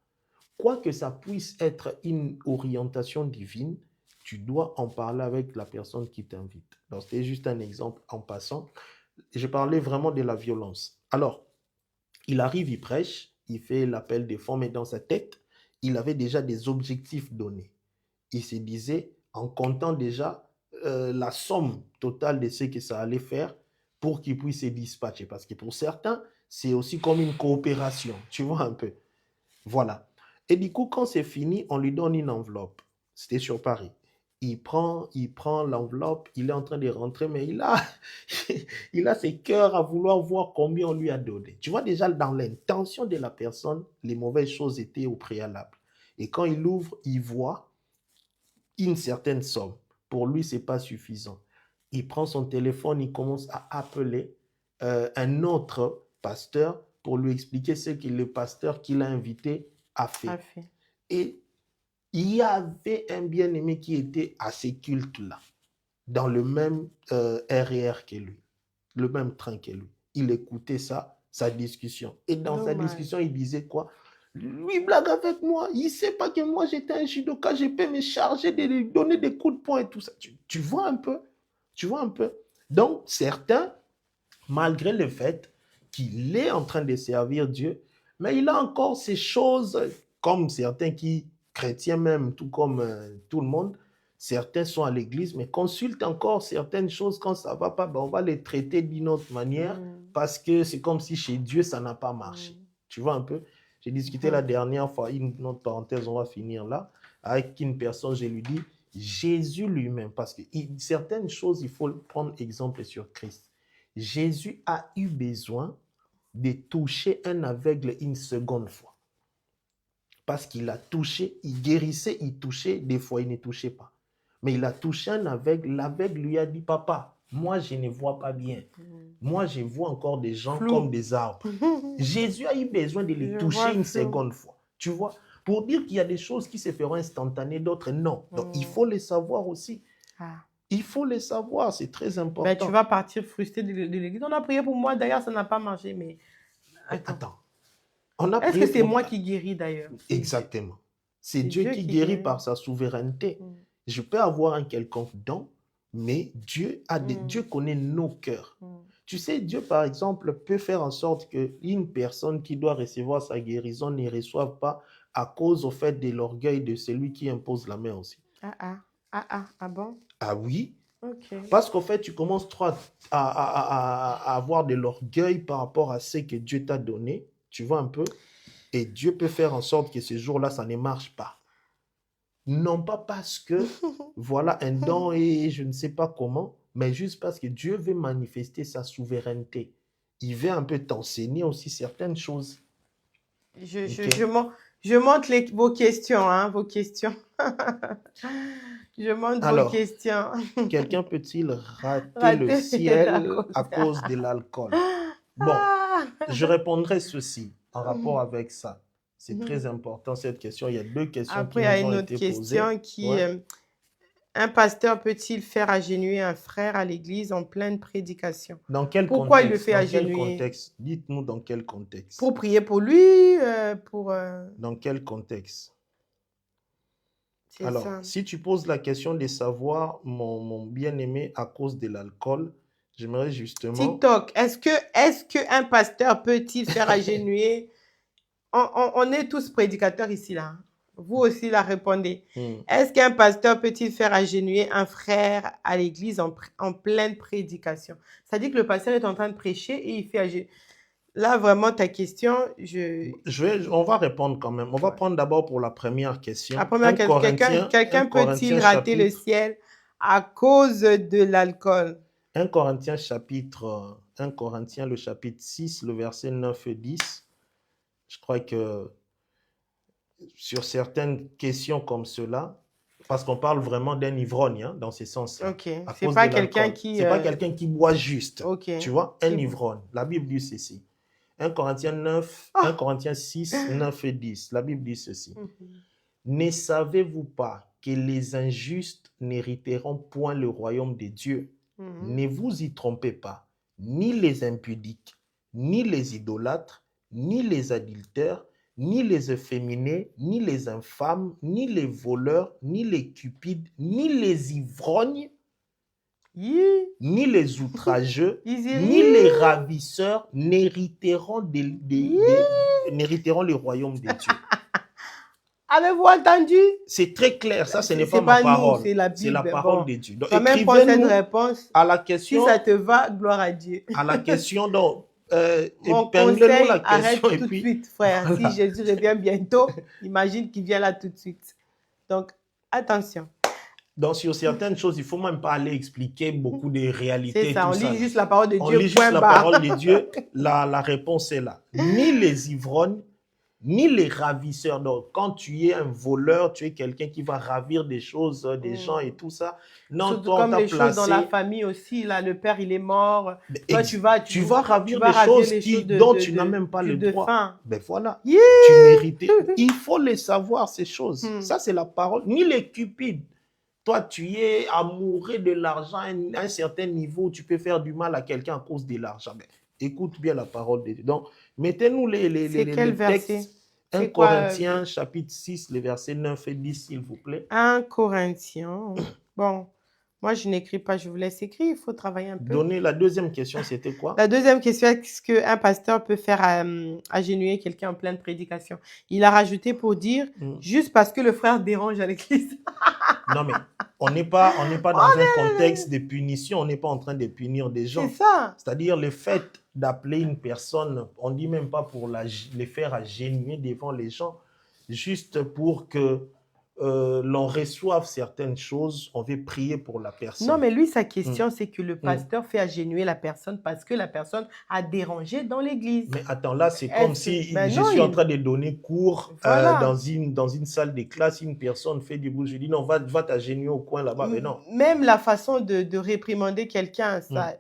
Quoi que ça puisse être une orientation divine, tu dois en parler avec la personne qui t'invite. Donc, c'était juste un exemple en passant. Je parlais vraiment de la violence. Alors, il arrive, il prêche, il fait l'appel des fonds, mais dans sa tête, il avait déjà des objectifs donnés. Il se disait, en comptant déjà la somme totale de ce que ça allait faire pour qu'il puisse se dispatcher. Parce que pour certains, c'est aussi comme une coopération, tu vois un peu. Voilà. Et du coup, quand c'est fini, on lui donne une enveloppe. C'était sur Paris. Il prend l'enveloppe, il est en train de rentrer, mais il a ses cœurs à vouloir voir combien on lui a donné. Tu vois déjà dans l'intention de la personne, les mauvaises choses étaient au préalable. Et quand il ouvre, il voit une certaine somme. Pour lui, ce n'est pas suffisant. Il prend son téléphone, il commence à appeler un autre pasteur pour lui expliquer ce que le pasteur qui l'a invité a fait. Et il y avait un bien-aimé qui était à ces cultes-là, dans le même RER que lui, le même train que lui. Il écoutait ça, sa discussion. Et dans sa discussion, il disait quoi? Lui blague avec moi. Il ne sait pas que moi, j'étais un judoka. Je peux me charger de lui donner des coups de poing et tout ça. Tu vois un peu? Tu vois un peu? Donc, certains, malgré le fait qu'il est en train de servir Dieu, mais il a encore ces choses, comme certains qui, chrétiens même, tout comme tout le monde, certains sont à l'église, mais consultent encore certaines choses quand ça ne va pas, ben on va les traiter d'une autre manière parce que c'est comme si chez Dieu, ça n'a pas marché. Tu vois un peu? J'ai discuté la dernière fois, une autre parenthèse, on va finir là, avec une personne, je lui dis, Jésus lui-même, parce que certaines choses, il faut prendre exemple sur Christ. Jésus a eu besoin de toucher un aveugle une seconde fois. Parce qu'il a touché, il guérissait, il touchait, des fois il ne touchait pas. Mais il a touché un aveugle, l'aveugle lui a dit, papa, moi je ne vois pas bien. Moi je vois encore des gens comme des arbres. Jésus a eu besoin de les toucher une seconde fois. Tu vois, pour dire qu'il y a des choses qui se feront instantanées, d'autres non. Donc il faut les savoir aussi. Il faut les savoir, c'est très important. Ben, tu vas partir frustré de l'église. On a prié pour moi, d'ailleurs, ça n'a pas marché, mais... Attends. Est-ce que c'est moi qui guéris, d'ailleurs? Exactement. C'est Dieu qui guérit par sa souveraineté. Je peux avoir un quelconque don, mais Dieu connaît nos cœurs. Tu sais, Dieu, par exemple, peut faire en sorte qu'une personne qui doit recevoir sa guérison ne reçoive pas à cause au fait de l'orgueil de celui qui impose la main aussi. Ah bon? Ah oui. Okay. Parce qu'en fait, tu commences trop à avoir de l'orgueil par rapport à ce que Dieu t'a donné. Tu vois un peu? Et Dieu peut faire en sorte que ce jour-là, ça ne marche pas. Non pas parce que, voilà, un don et je ne sais pas comment, mais juste parce que Dieu veut manifester sa souveraineté. Il veut un peu t'enseigner aussi certaines choses. Je montre vos questions, hein, vos questions. Je montre vos questions. Quelqu'un peut-il rater le ciel à cause de l'alcool? Bon, je répondrai ceci en rapport avec ça. C'est très important cette question. Il y a deux questions qui nous ont été posées. Après, il y a une autre question qui... un pasteur peut-il faire agenouiller un frère à l'église en pleine prédication? Dans quel Pourquoi contexte? il le fait agenouiller? Dans quel contexte? Dites-nous dans quel contexte. Pour prier pour lui, Dans quel contexte? Alors, ça. Si tu poses la question de savoir, mon bien-aimé, à cause de l'alcool, j'aimerais justement... TikTok, est-ce qu'un pasteur peut-il faire agenouiller? On est tous prédicateurs ici, là. Vous aussi, là, répondez. Est-ce qu'un pasteur peut-il faire agenouiller un frère à l'église en pleine prédication? Ça dit que le pasteur est en train de prêcher et il fait agenouiller. Là, vraiment, ta question, on va répondre quand même. On va prendre d'abord pour la première question. La première question, quelqu'un peut-il rater le ciel à cause de l'alcool? 1 Corinthiens le chapitre 6, le verset 9 et 10. Je crois que sur certaines questions comme cela, parce qu'on parle vraiment d'un ivrogne, hein, dans ce sens-là. Ok, c'est pas quelqu'un qui... C'est pas quelqu'un qui boit juste, okay. Tu vois, un ivrogne. La Bible dit ceci. 1 Corinthiens 6, 9 et 10. La Bible dit ceci. Ne savez-vous pas que les injustes n'hériteront point le royaume de Dieu. Ne vous y trompez pas, ni les impudiques, ni les idolâtres, ni les adultères, ni les efféminés, ni les infâmes, ni les voleurs, ni les cupides, ni les ivrognes, Yi. ni les outrageux, Ils y ni rient. les ravisseurs n'hériteront n'hériteront le royaume de Dieu. Avez-vous entendu? C'est très clair, ça ce n'est C'est pas ma nous, parole, c'est la c'est la Bible. parole Bon, de Dieu. Donc toi-même pense cette écrivez-nous réponse. à la Si question, ça te va, gloire à Dieu. à la question, donc Mon épinglez-nous conseil, la arrête question et tout de puis suite, frère. voilà. Si Jésus revient bientôt, imagine qu'il vient là tout de suite. Donc, attention. Donc sur certaines choses, il ne faut même pas aller expliquer beaucoup de réalités. C'est ça, tout on ça. lit juste la parole de On Dieu, lit juste point la barre. parole de Dieu, la réponse est là. Ni les ivrognes, ni les ravisseurs. Donc, quand tu es un voleur, tu es quelqu'un qui va ravir des choses des gens et tout ça. Non, Surtout toi, on comme t'a les choses dans la placé. famille aussi, là, le père, il est mort. Mais Toi, tu vas ravir tu vas des ravir choses les choses dont tu n'as même pas le de droit. faim. Ben voilà, Yeah. tu méritais. Il faut les savoir, ces choses. Ça, c'est la parole. Ni les cupides. Toi, tu es amoureux de l'argent à un certain niveau, tu peux faire du mal à quelqu'un à cause de l'argent. Ben, écoute bien la parole de Dieu. Donc, mettez-nous C'est quel les verset? textes. 1 C'est quoi, Corinthiens, chapitre 6, les versets 9 et 10, s'il vous plaît. 1 Corinthiens. Bon, moi, je n'écris pas, je vous laisse écrire. Il faut travailler un peu. Donnez la deuxième question, c'était quoi? La deuxième question, est-ce qu'un pasteur peut faire agenouiller quelqu'un en pleine prédication? Il a rajouté pour dire, juste parce que le frère dérange à l'église. Non, mais on n'est pas dans un contexte de punition, on n'est pas en train de punir des gens. C'est ça. C'est-à-dire le fait d'appeler une personne, on ne dit même pas pour les faire agenouiller devant les gens, juste pour que l'on reçoive certaines choses, on veut prier pour la personne. Non, mais lui, sa question, c'est que le pasteur fait agenouiller la personne parce que la personne a dérangé dans l'église. Mais attends, là, c'est comme si je suis en train de donner cours Voilà. dans une salle de classe, une personne fait du bruit, je dis non, va t'agenouiller au coin là-bas, mais non. Même la façon de réprimander quelqu'un, ça,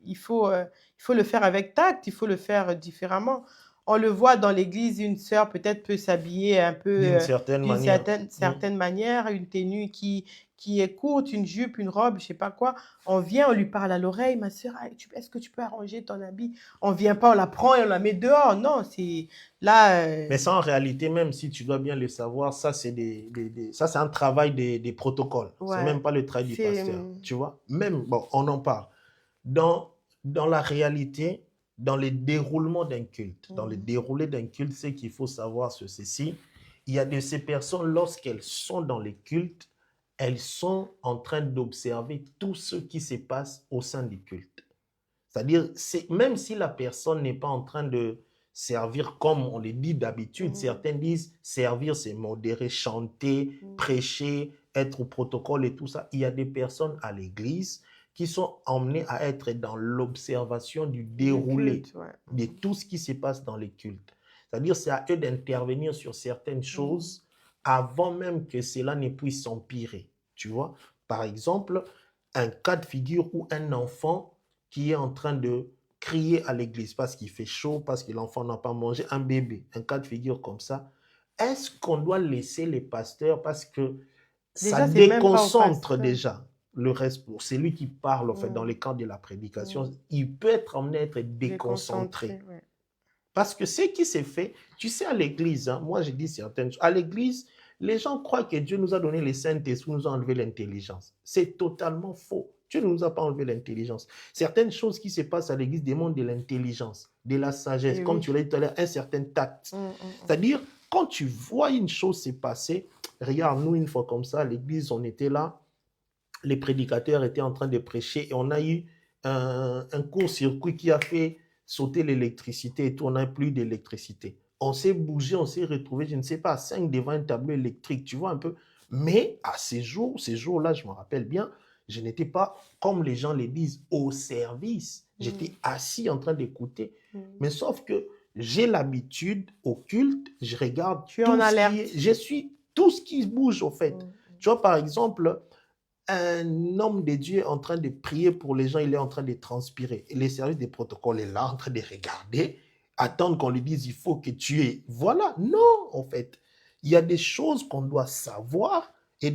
il faut le faire avec tact, il faut le faire différemment. On le voit dans l'église, une sœur peut-être peut s'habiller un peu d'une certaine manière, une tenue qui est courte, une jupe, une robe, je sais pas quoi. On vient, on lui parle à l'oreille, ma sœur, est-ce que tu peux arranger ton habit? On vient pas, on la prend et on la met dehors. Non, c'est là. Mais ça, en réalité, même si tu dois bien le savoir, ça, c'est ça, c'est un travail des protocoles. Ouais. C'est même pas le travail du pasteur. Tu vois? Même, bon, on en parle. Dans la réalité, dans le déroulement d'un culte, dans le déroulé d'un culte, c'est qu'il faut savoir ceci. Il y a de ces personnes, lorsqu'elles sont dans les cultes, elles sont en train d'observer tout ce qui se passe au sein du culte. C'est-à-dire, même si la personne n'est pas en train de servir comme on le dit d'habitude, certains disent servir, c'est modérer, chanter, prêcher, être au protocole et tout ça. Il y a des personnes à l'église qui sont emmenés à être dans l'observation du déroulé de tout ce qui se passe dans les cultes. C'est-à-dire, c'est à eux d'intervenir sur certaines choses avant même que cela ne puisse s'empirer. Tu vois? Par exemple, un cas de figure où un enfant qui est en train de crier à l'église parce qu'il fait chaud, parce que l'enfant n'a pas mangé, un bébé, un cas de figure comme ça, est-ce qu'on doit laisser les pasteurs parce que ça déconcentre déjà le reste, c'est lui qui parle en fait dans le cadre de la prédication, il peut être amené à être déconcentré. Parce que ce qui s'est fait, tu sais, à l'église, moi je dis certaines choses, à l'église, les gens croient que Dieu nous a donné les Saint-Esprit, nous a enlevé l'intelligence. C'est totalement faux. Dieu ne nous a pas enlevé l'intelligence. Certaines choses qui se passent à l'église demandent de l'intelligence, de la sagesse, comme tu l'as dit tout à l'heure, un certain tact. C'est-à-dire, quand tu vois une chose se passer, regarde, nous, une fois comme ça, à l'église, on était là, les prédicateurs étaient en train de prêcher et on a eu un court-circuit qui a fait sauter l'électricité et tout, on n'a plus d'électricité. On s'est bougé, on s'est retrouvé, je ne sais pas, à 5 devant un tableau électrique, tu vois un peu. Mais à ces jours-là, je me rappelle bien, je n'étais pas, comme les gens le disent, au service. J'étais assis en train d'écouter. Mais sauf que j'ai l'habitude, au culte, je regarde tu es en alerte. Je suis tout ce qui bouge, au fait. Tu vois, par exemple, un homme de Dieu est en train de prier pour les gens, il est en train de transpirer. Et les services des protocoles est là, en train de regarder, attendre qu'on lui dise, il faut que tu es. Voilà, non, en fait. Il y a des choses qu'on doit savoir et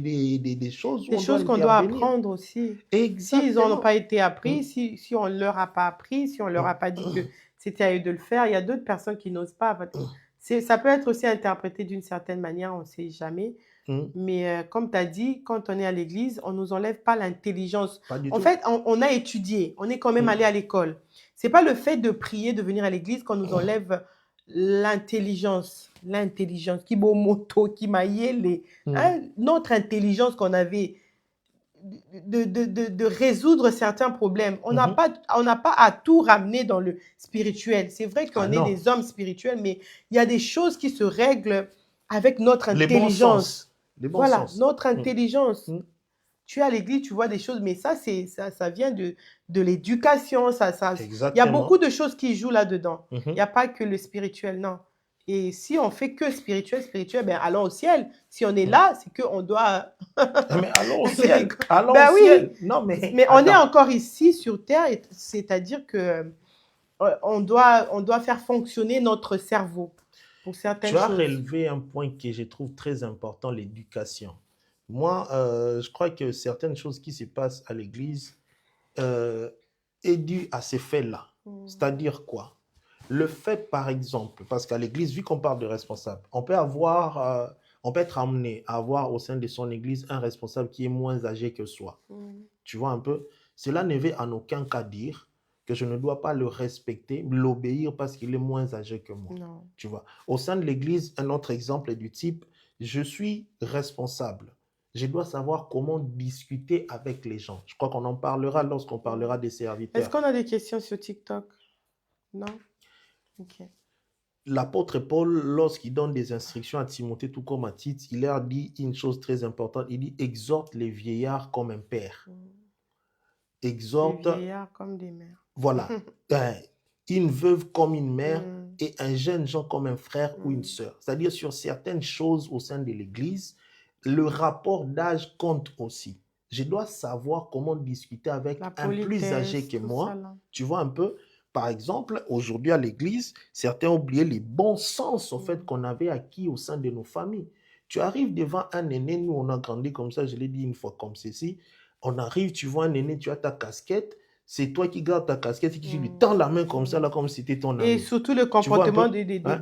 des choses où Des on doit choses qu'on doit intervenir. apprendre aussi. S'ils n'en ont Exactement. pas été appris, Mm, si on ne leur a pas appris, si on ne leur a pas dit que mm, c'était à eux de le faire, il y a d'autres personnes qui n'osent pas. Ça peut être aussi interprété d'une certaine manière, on ne sait jamais. mm. Mais comme tu as dit, quand on est à l'église, on ne nous enlève pas l'intelligence. Pas du En tout. fait, on a étudié, on est quand même allé Mm, à l'école. Ce n'est pas le fait de prier, de venir à l'église qu'on nous enlève l'intelligence. L'intelligence, qui beau moto, qui maillait mm. notre intelligence qu'on avait de résoudre certains problèmes. On n'a Mhm. pas, on n'a pas à tout ramener dans le spirituel. C'est vrai Ah qu'on est non, des hommes spirituels, mais il y a des choses qui se règlent avec notre les bons intelligence. sens. Les bons Voilà, sens. notre Mm, intelligence. mm. Tu es à l'église, tu vois des choses, mais ça vient de l'éducation. Il y a beaucoup Exactement. de choses qui jouent là-dedans. Il n'y Mhm. a pas que le spirituel, non. Et si on fait que spirituel, spirituel, ben allons au ciel. Si on est Mm. là, c'est qu'on doit... Ah, mais allons au Je ciel. rigole. Allons au Ben oui, ciel. Non, mais mais on est attends. encore ici sur Terre, c'est-à-dire que on doit faire fonctionner notre cerveau pour certaines Tu as choses. relevé un point que je trouve très important, l'éducation. Moi, je crois que certaines choses qui se passent à l'église euh, est due à ces faits-là. Mm. C'est-à-dire quoi? Le fait, par exemple, parce qu'à l'église, vu qu'on parle de responsable, on peut être amené à avoir au sein de son église un responsable qui est moins âgé que soi. Mm. Tu vois un peu? Cela ne veut en aucun cas dire que je ne dois pas le respecter, l'obéir parce qu'il est moins âgé que moi. Non. Tu vois? Au sein de l'église, un autre exemple est du type, je suis responsable. Je dois savoir comment discuter avec les gens. Je crois qu'on en parlera lorsqu'on parlera des Est-ce serviteurs. qu'on a des questions sur TikTok? Non? Ok. L'apôtre Paul, lorsqu'il donne des instructions à Timothée, tout comme à Tite, il leur dit une chose très importante. Il dit, exhorte les vieillards comme un père. Mm. Les Exhorte, vieillards comme des mères. voilà, une veuve comme une mère Mm. et un jeune gens comme un frère ou une Mm. sœur. C'est-à-dire sur certaines choses au sein de l'Église, le rapport d'âge compte aussi. Je dois savoir comment discuter avec La un plus âgé politesse, que tout ça moi. là. Tu vois un peu? Par exemple, aujourd'hui à l'Église, certains ont oublié les bons sens au fait Mm. qu'on avait acquis au sein de nos familles. Tu arrives devant un aîné, nous on a grandi comme ça, je l'ai dit une fois comme ceci. On arrive, tu vois un aîné, tu as ta casquette, c'est toi qui gardes ta casquette et qui lui Mm. tends la main comme ça, Mm. là, comme si c'était ton Et ami. surtout le Tu vois un comportement peu? Hein?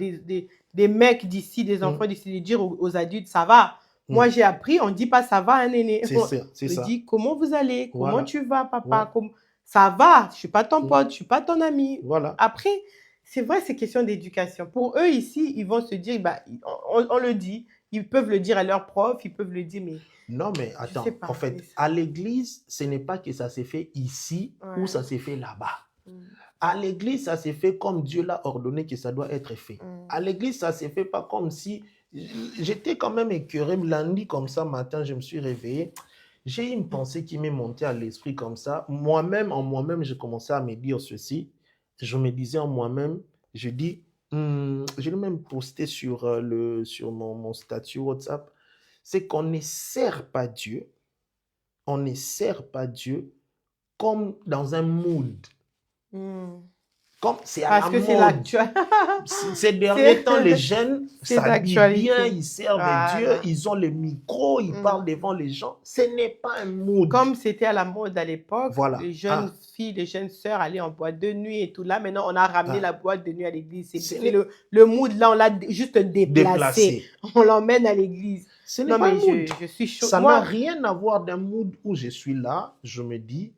des mecs d'ici, des enfants Mm, d'ici, de dire aux adultes, ça va. Moi, mm. j'ai appris, on ne dit pas ça va, un aîné. C'est ça, c'est On me ça. dit, comment vous allez? Comment Voilà. tu vas, Ouais. papa? Ça va, je ne suis pas ton Mm. pote, je ne suis pas ton ami. Voilà. Après, c'est vrai, c'est question d'éducation. Pour eux, ici, ils vont se dire, bah, on le dit, ils peuvent le dire à leurs profs, ils peuvent le dire, mais Non, mais je ne sais attends, en pas. fait, à l'église, ce n'est pas que ça s'est fait ici ou Ouais. ça s'est fait là-bas. Mm. À l'église, ça s'est fait comme Dieu l'a ordonné que ça doit être fait. Mm. À l'église, ça s'est fait pas comme si... J'étais quand même écœuré, lundi comme ça, matin, je me suis réveillé. J'ai une pensée qui m'est montée à l'esprit comme ça. Moi-même, en moi-même, j'ai commencé à me dire ceci. Je me disais en moi-même, je dis, je l'ai même posté sur mon statut WhatsApp, c'est qu'on ne sert pas Dieu, on ne sert pas Dieu comme dans un mood. Mm. Comme c'est à Parce la que c'est mode. l'actualité. Ces derniers temps, les jeunes C'est s'habillent bien, d'actualité. ils servent Dieu, Voilà. ils ont le micro, ils parlent devant les gens. Ce n'est pas un mood. Comme c'était à la mode à l'époque, Voilà. les jeunes filles, les jeunes sœurs allaient en boîte de nuit et tout là. Maintenant, on a ramené la boîte de nuit à l'église. C'est le mood là, on l'a juste déplacé. On l'emmène à l'église. Ce n'est Non, pas mais un mood. je suis chaud. Ça Moi, n'a rien à voir d'un mood où je suis là, je me dis,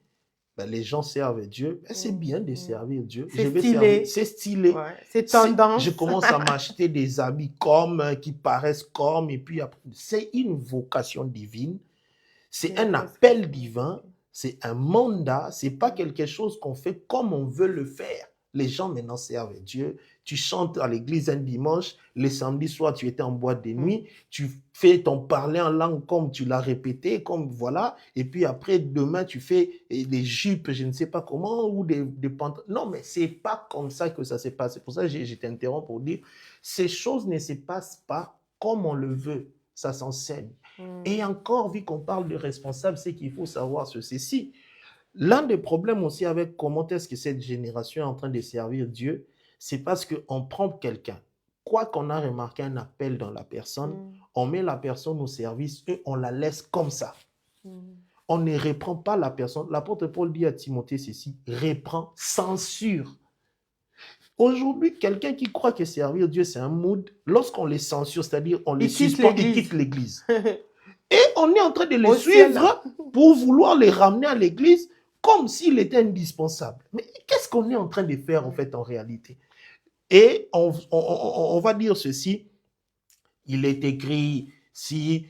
ben, les gens servent Dieu. Ben, c'est bien de servir Dieu. c'est stylé. C'est stylé. Ouais, c'est tendance. Je commence à m'acheter des habits comme, qui paraissent comme, et puis après, c'est une vocation divine. C'est un appel divin. C'est un mandat. C'est pas quelque chose qu'on fait comme on veut le faire. Les gens maintenant servent Dieu. Tu chantes à l'église un dimanche, le samedi soir tu étais en boîte de nuit, tu fais ton parler en langue comme tu l'as répété, comme voilà, et puis après demain tu fais des jupes, je ne sais pas comment, ou des pantalons. Non, mais c'est pas comme ça que ça se passe. C'est pour ça que je t'interromps pour dire, ces choses ne se passent pas comme on le veut. Ça s'enseigne. Et encore, vu qu'on parle de responsable, c'est qu'il faut savoir ceci. L'un des problèmes aussi avec comment est-ce que cette génération est en train de servir Dieu, c'est parce qu'on prend quelqu'un quoi qu'on a remarqué un appel dans la personne, on met la personne au service et on la laisse comme ça. On ne reprend pas la personne. L'apôtre Paul dit à Timothée ceci, reprend, censure. Aujourd'hui, quelqu'un qui croit que servir Dieu, c'est un mood, lorsqu'on les censure, c'est-à-dire on les suspend, il quitte l'église. Et on est en train de les suivre pour vouloir les ramener à l'église comme s'il était indispensable. Mais qu'est-ce qu'on est en train de faire en fait en réalité? Et on va dire ceci, il est écrit, si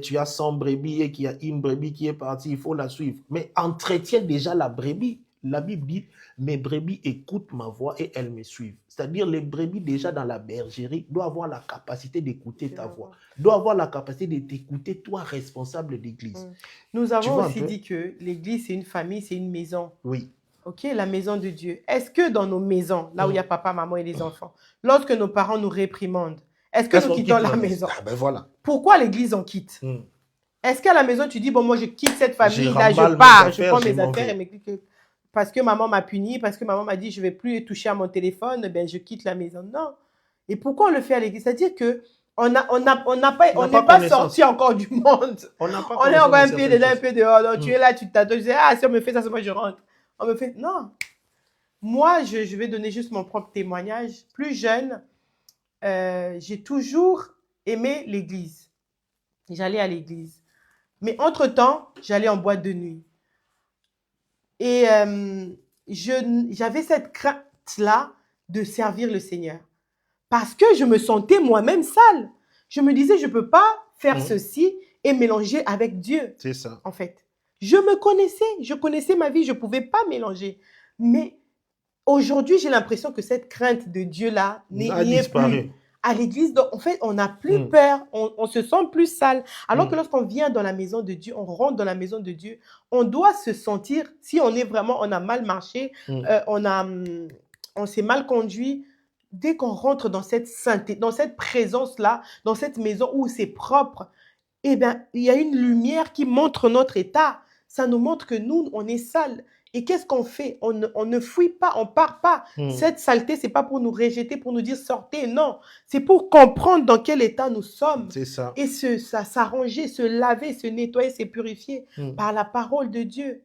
tu as 100 brebis et qu'il y a une brebis qui est partie, il faut la suivre. Mais entretiens déjà la brebis. La Bible dit, mes brebis écoutent ma voix et elles me suivent. C'est-à-dire les brebis déjà dans la bergerie doivent avoir la capacité d'écouter ta voix, doivent avoir la capacité de t'écouter, toi responsable d'église. Nous avons aussi dit que l'église c'est une famille, c'est une maison. Oui. Ok, la maison de Dieu. Est-ce que dans nos maisons, là où il y a papa, maman et les enfants, lorsque nos parents nous réprimandent, est-ce que nous quittons la maison? Ben voilà. Pourquoi l'église on quitte? Est-ce qu'à la maison tu dis, bon moi je quitte cette famille, là je pars, je prends mes affaires et mes clics. Parce que maman m'a puni, parce que maman m'a dit je ne vais plus toucher à mon téléphone, ben je quitte la maison. Non. Et pourquoi on le fait à l'église? C'est-à-dire que on n'est pas sorti encore du monde. On est encore un pied dedans, un peu dehors. Donc, tu es là, tu t'attends, tu dis, ah si on me fait ça, c'est moi je rentre. On me fait, non. Moi, je vais donner juste mon propre témoignage. Plus jeune, j'ai toujours aimé l'église. J'allais à l'église. Mais entre-temps, j'allais en boîte de nuit. Et j'avais cette crainte-là de servir le Seigneur. Parce que je me sentais moi-même sale. Je me disais, je ne peux pas faire ceci et mélanger avec Dieu. C'est ça. En fait. Je me connaissais, je connaissais ma vie, je ne pouvais pas mélanger. Mais aujourd'hui, j'ai l'impression que cette crainte de Dieu-là n'y est plus. À l'église, en fait, on n'a plus peur, on se sent plus sale. Alors que lorsqu'on vient dans la maison de Dieu, on rentre dans la maison de Dieu, on doit se sentir, si on est vraiment, on a mal marché, on s'est mal conduit, dès qu'on rentre dans cette sainteté, dans cette présence-là, dans cette maison où c'est propre, eh bien, il y a une lumière qui montre notre état. Ça nous montre que nous, on est sale. Et qu'est-ce qu'on fait? On ne fuit pas, on ne part pas. Cette saleté, ce n'est pas pour nous rejeter, pour nous dire sortez. Non, c'est pour comprendre dans quel état nous sommes. C'est ça. Et s'arranger, se laver, se nettoyer, se purifier par la parole de Dieu.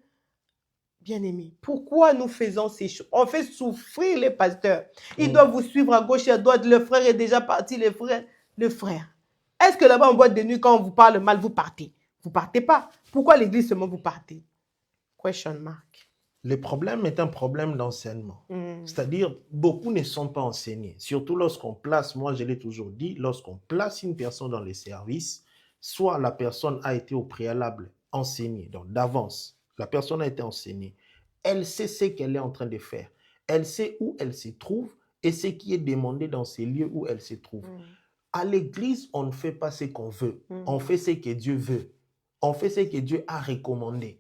Bien-aimés, pourquoi nous faisons ces choses? On fait souffrir les pasteurs. Ils doivent vous suivre à gauche et à droite. Le frère est déjà parti, le frère. Est-ce que là-bas en boîte de nuit, quand on vous parle mal, vous partez? Vous ne partez pas. Pourquoi l'église seulement vous partez? Question mark. Le problème est un problème d'enseignement. C'est-à-dire, beaucoup ne sont pas enseignés. Surtout lorsqu'on place, moi je l'ai toujours dit, lorsqu'on place une personne dans les services, soit la personne a été au préalable enseignée, donc d'avance, la personne a été enseignée. Elle sait ce qu'elle est en train de faire. Elle sait où elle se trouve et ce qui est demandé dans ces lieux où elle se trouve. À l'église, on ne fait pas ce qu'on veut. On fait ce que Dieu veut. On fait ce que Dieu a recommandé.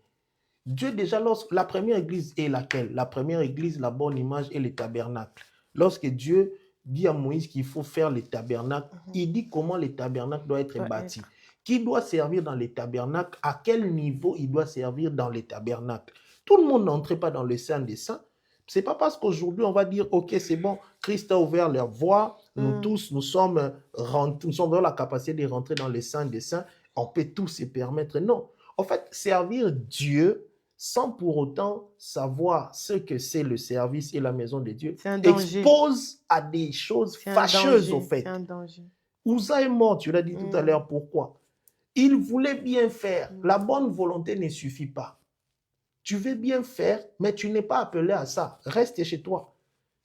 Dieu déjà, la première église est laquelle? La première église, la bonne image est le tabernacle. Lorsque Dieu dit à Moïse qu'il faut faire le tabernacle, il dit comment le tabernacle doit être bâti. Qui doit servir dans les tabernacles? À quel niveau il doit servir dans les tabernacles? Tout le monde n'entre pas dans le Saint des Saints. Ce n'est pas parce qu'aujourd'hui on va dire, ok, c'est bon, Christ a ouvert leur voie, nous tous, nous sommes dans la capacité de rentrer dans le Saint des Saints, on peut tous se permettre. Non. En fait, servir Dieu sans pour autant savoir ce que c'est le service et la maison de Dieu expose à des choses fâcheuses, au fait. C'est un danger. Uza est mort, tu l'as dit tout à l'heure, pourquoi? Il voulait bien faire. La bonne volonté ne suffit pas. Tu veux bien faire, mais tu n'es pas appelé à ça. Reste chez toi.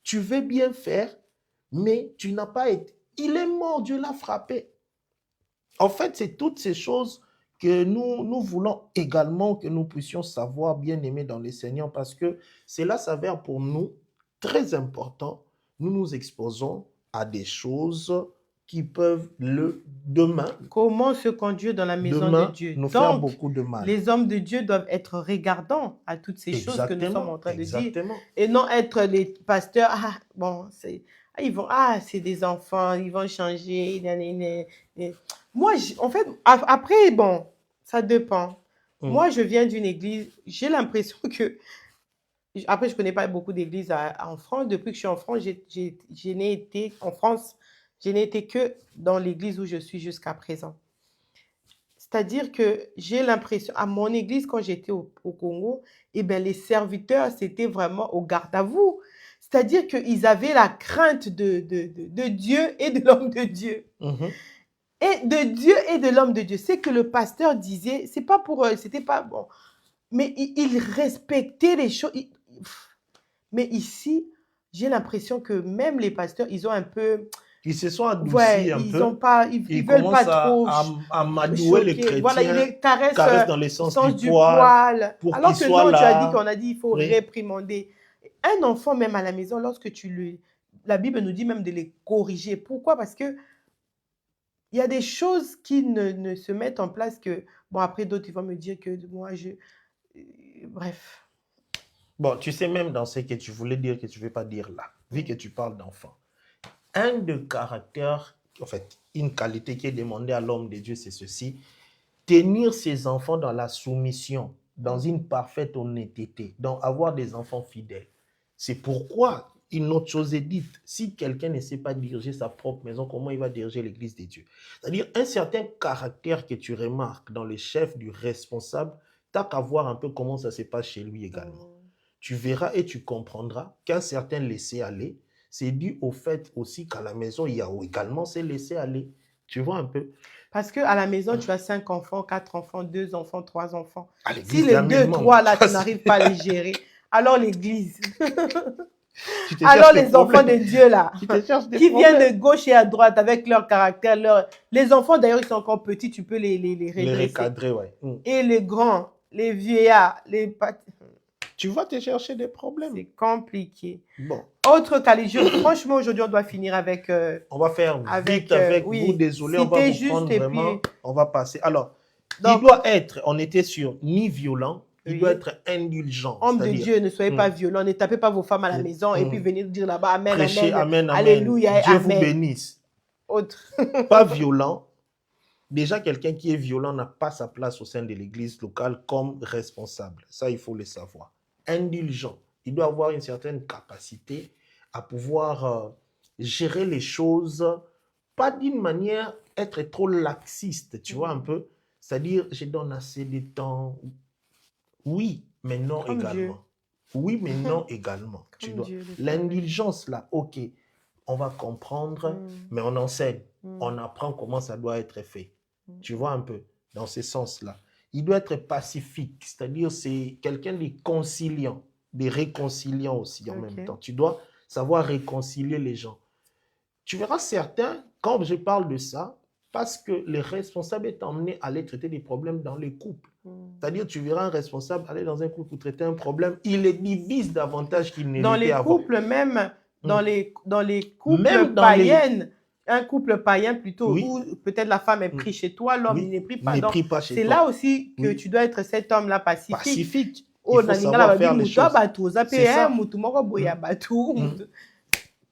Tu veux bien faire, mais tu n'as pas été... Il est mort, Dieu l'a frappé. En fait, c'est toutes ces choses que nous voulons également que nous puissions savoir bien aimer dans le Seigneur, parce que cela s'avère pour nous très important. Nous nous exposons à des choses qui peuvent demain... Comment se conduire dans la maison de Dieu? Nous faire beaucoup de mal. Les hommes de Dieu doivent être regardants à toutes ces choses que nous sommes en train de dire. Et non être les pasteurs, c'est des enfants, ils vont changer. Moi, en fait, après, bon, ça dépend. Moi, je viens d'une église, j'ai l'impression que... Après, je ne connais pas beaucoup d'églises en France. Depuis que je suis en France, je n'ai été en France Je n'ai été que dans l'église où je suis jusqu'à présent. C'est-à-dire que j'ai l'impression, à mon église, quand j'étais au Congo, eh ben, les serviteurs, c'était vraiment au garde à vous. C'est-à-dire qu'ils avaient la crainte de Dieu et de l'homme de Dieu. Mhm. Et de Dieu et de l'homme de Dieu. C'est que le pasteur disait, c'est pas pour eux, c'était pas bon. Mais il respectait les choses. Mais ici, j'ai l'impression que même les pasteurs, ils ont un peu, Ils se sont adoucis ouais, un ils ont peu. pas, ils Ils veulent pas commencent trop à madouer les choquer. Voilà, ils chrétiens, les caressent caressent dans le au sens sens du du poil, poil. pour qu'ils Alors que soient non, tu as dit là. qu'on a dit il faut Oui. réprimander. Un enfant, même à la maison, lorsque tu lui... La Bible nous dit même de les corriger. Pourquoi? Parce que il y a des choses qui ne se mettent en place que... Bon, après, d'autres, ils vont me dire que moi, bref. Bon, tu sais, même dans ce que tu voulais dire que tu ne veux pas dire là, vu que tu parles d'enfant, un des caractères, en fait, une qualité qui est demandée à l'homme de Dieu, c'est ceci: tenir ses enfants dans la soumission, dans une parfaite honnêteté, donc avoir des enfants fidèles. C'est pourquoi une autre chose est dite: si quelqu'un ne sait pas diriger sa propre maison, comment il va diriger l'église de Dieu? C'est-à-dire un certain caractère que tu remarques dans les chefs du responsable, tu n'as qu'à voir un peu comment ça se passe chez lui également. Tu verras et tu comprendras qu'un certain laisser-aller, c'est dû au fait aussi qu'à la maison, il y a également ces laisser-aller. Tu vois un peu? Parce qu'à la maison, tu as 5 enfants, 4 enfants, 2 enfants, 3 enfants. À Si l'église, les la 2, même 3 monde. là, tu n'arrives pas à les gérer, alors l'église. Tu te Alors cherches des les enfants de problèmes. Dieu là, Tu te cherches des qui viennent problèmes. de gauche et à droite avec leur caractère, les enfants d'ailleurs, ils sont encore petits, tu peux les Les redresser. recadrer, ouais. Et les grands, les vieillards, Tu vas te chercher des problèmes. c'est compliqué. Bon, Autre qualité, franchement, aujourd'hui, on doit finir avec... on va faire vite avec vous. oui, Désolé, on va citer vous juste prendre et vraiment. puis... On va passer. Alors, il Donc, doit être, on était sur ni violent, il doit oui, être indulgent. homme de C'est-à-dire, Dieu, ne soyez pas violents, ne tapez pas vos femmes à la maison et puis venez dire là-bas, Amen, prêcher, Amen, amen, amen. Alléluia et Dieu vous Amen. bénisse. Autre. Pas violent. Déjà, quelqu'un qui est violent n'a pas sa place au sein de l'église locale comme responsable. Ça, il faut le savoir. Indulgent. Il doit avoir une certaine capacité à pouvoir gérer les choses, pas d'une manière être trop laxiste, tu vois un peu. C'est-à-dire, je donne assez de temps. Oui, mais non Comme Dieu. également. Oui, mais non également. Tu Comme dois. Dieu le fait. L'indulgence, là, ok, on va comprendre, mais on enseigne. On apprend comment ça doit être fait. Tu vois un peu, dans ce sens-là. Il doit être pacifique, c'est-à-dire c'est quelqu'un de conciliant, de réconciliant aussi en même temps. Tu dois savoir réconcilier les gens. Tu verras certains, quand je parle de ça, parce que le responsable est emmené à aller traiter des problèmes dans les couples. C'est-à-dire, tu verras un responsable aller dans un couple pour traiter un problème, il les divise davantage qu'il n'était avant. Dans les couples, même dans les couples Même dans païennes, un couple païen plutôt, Oui. où peut-être la femme est prise chez toi, l'homme Oui. il n'est pris Il pas. n'est Donc, pris pas chez c'est toi. là aussi que Oui. tu dois être cet homme-là pacifique. Pacifique. Oh, Il faut savoir faire les choses. C'est ça.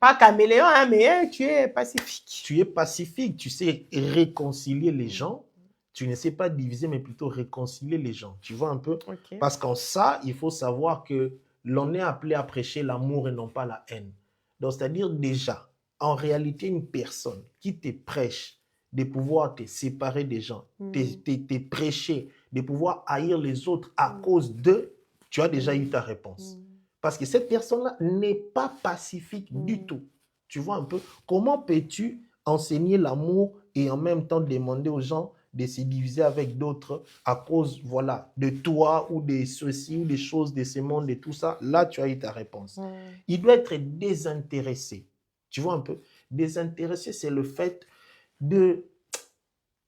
Pas caméléon, hein, mais tu es pacifique. Tu es pacifique, tu sais réconcilier les gens. Tu ne sais pas diviser, mais plutôt réconcilier les gens. Tu vois un peu? Parce qu'en ça, il faut savoir que l'on est appelé à prêcher l'amour et non pas la haine. Donc, c'est-à-dire déjà, en réalité, une personne qui te prêche de pouvoir te séparer des gens, te prêcher, de pouvoir haïr les autres à cause d'eux, tu as déjà eu ta réponse. Parce que cette personne-là n'est pas pacifique du tout. Tu vois un peu? Comment peux-tu enseigner l'amour et en même temps demander aux gens de se diviser avec d'autres à cause, voilà, de toi ou de ceci ou des choses de ce monde et tout ça? Là, tu as eu ta réponse. Il doit être désintéressé. Tu vois un peu? Désintéressé, c'est le fait de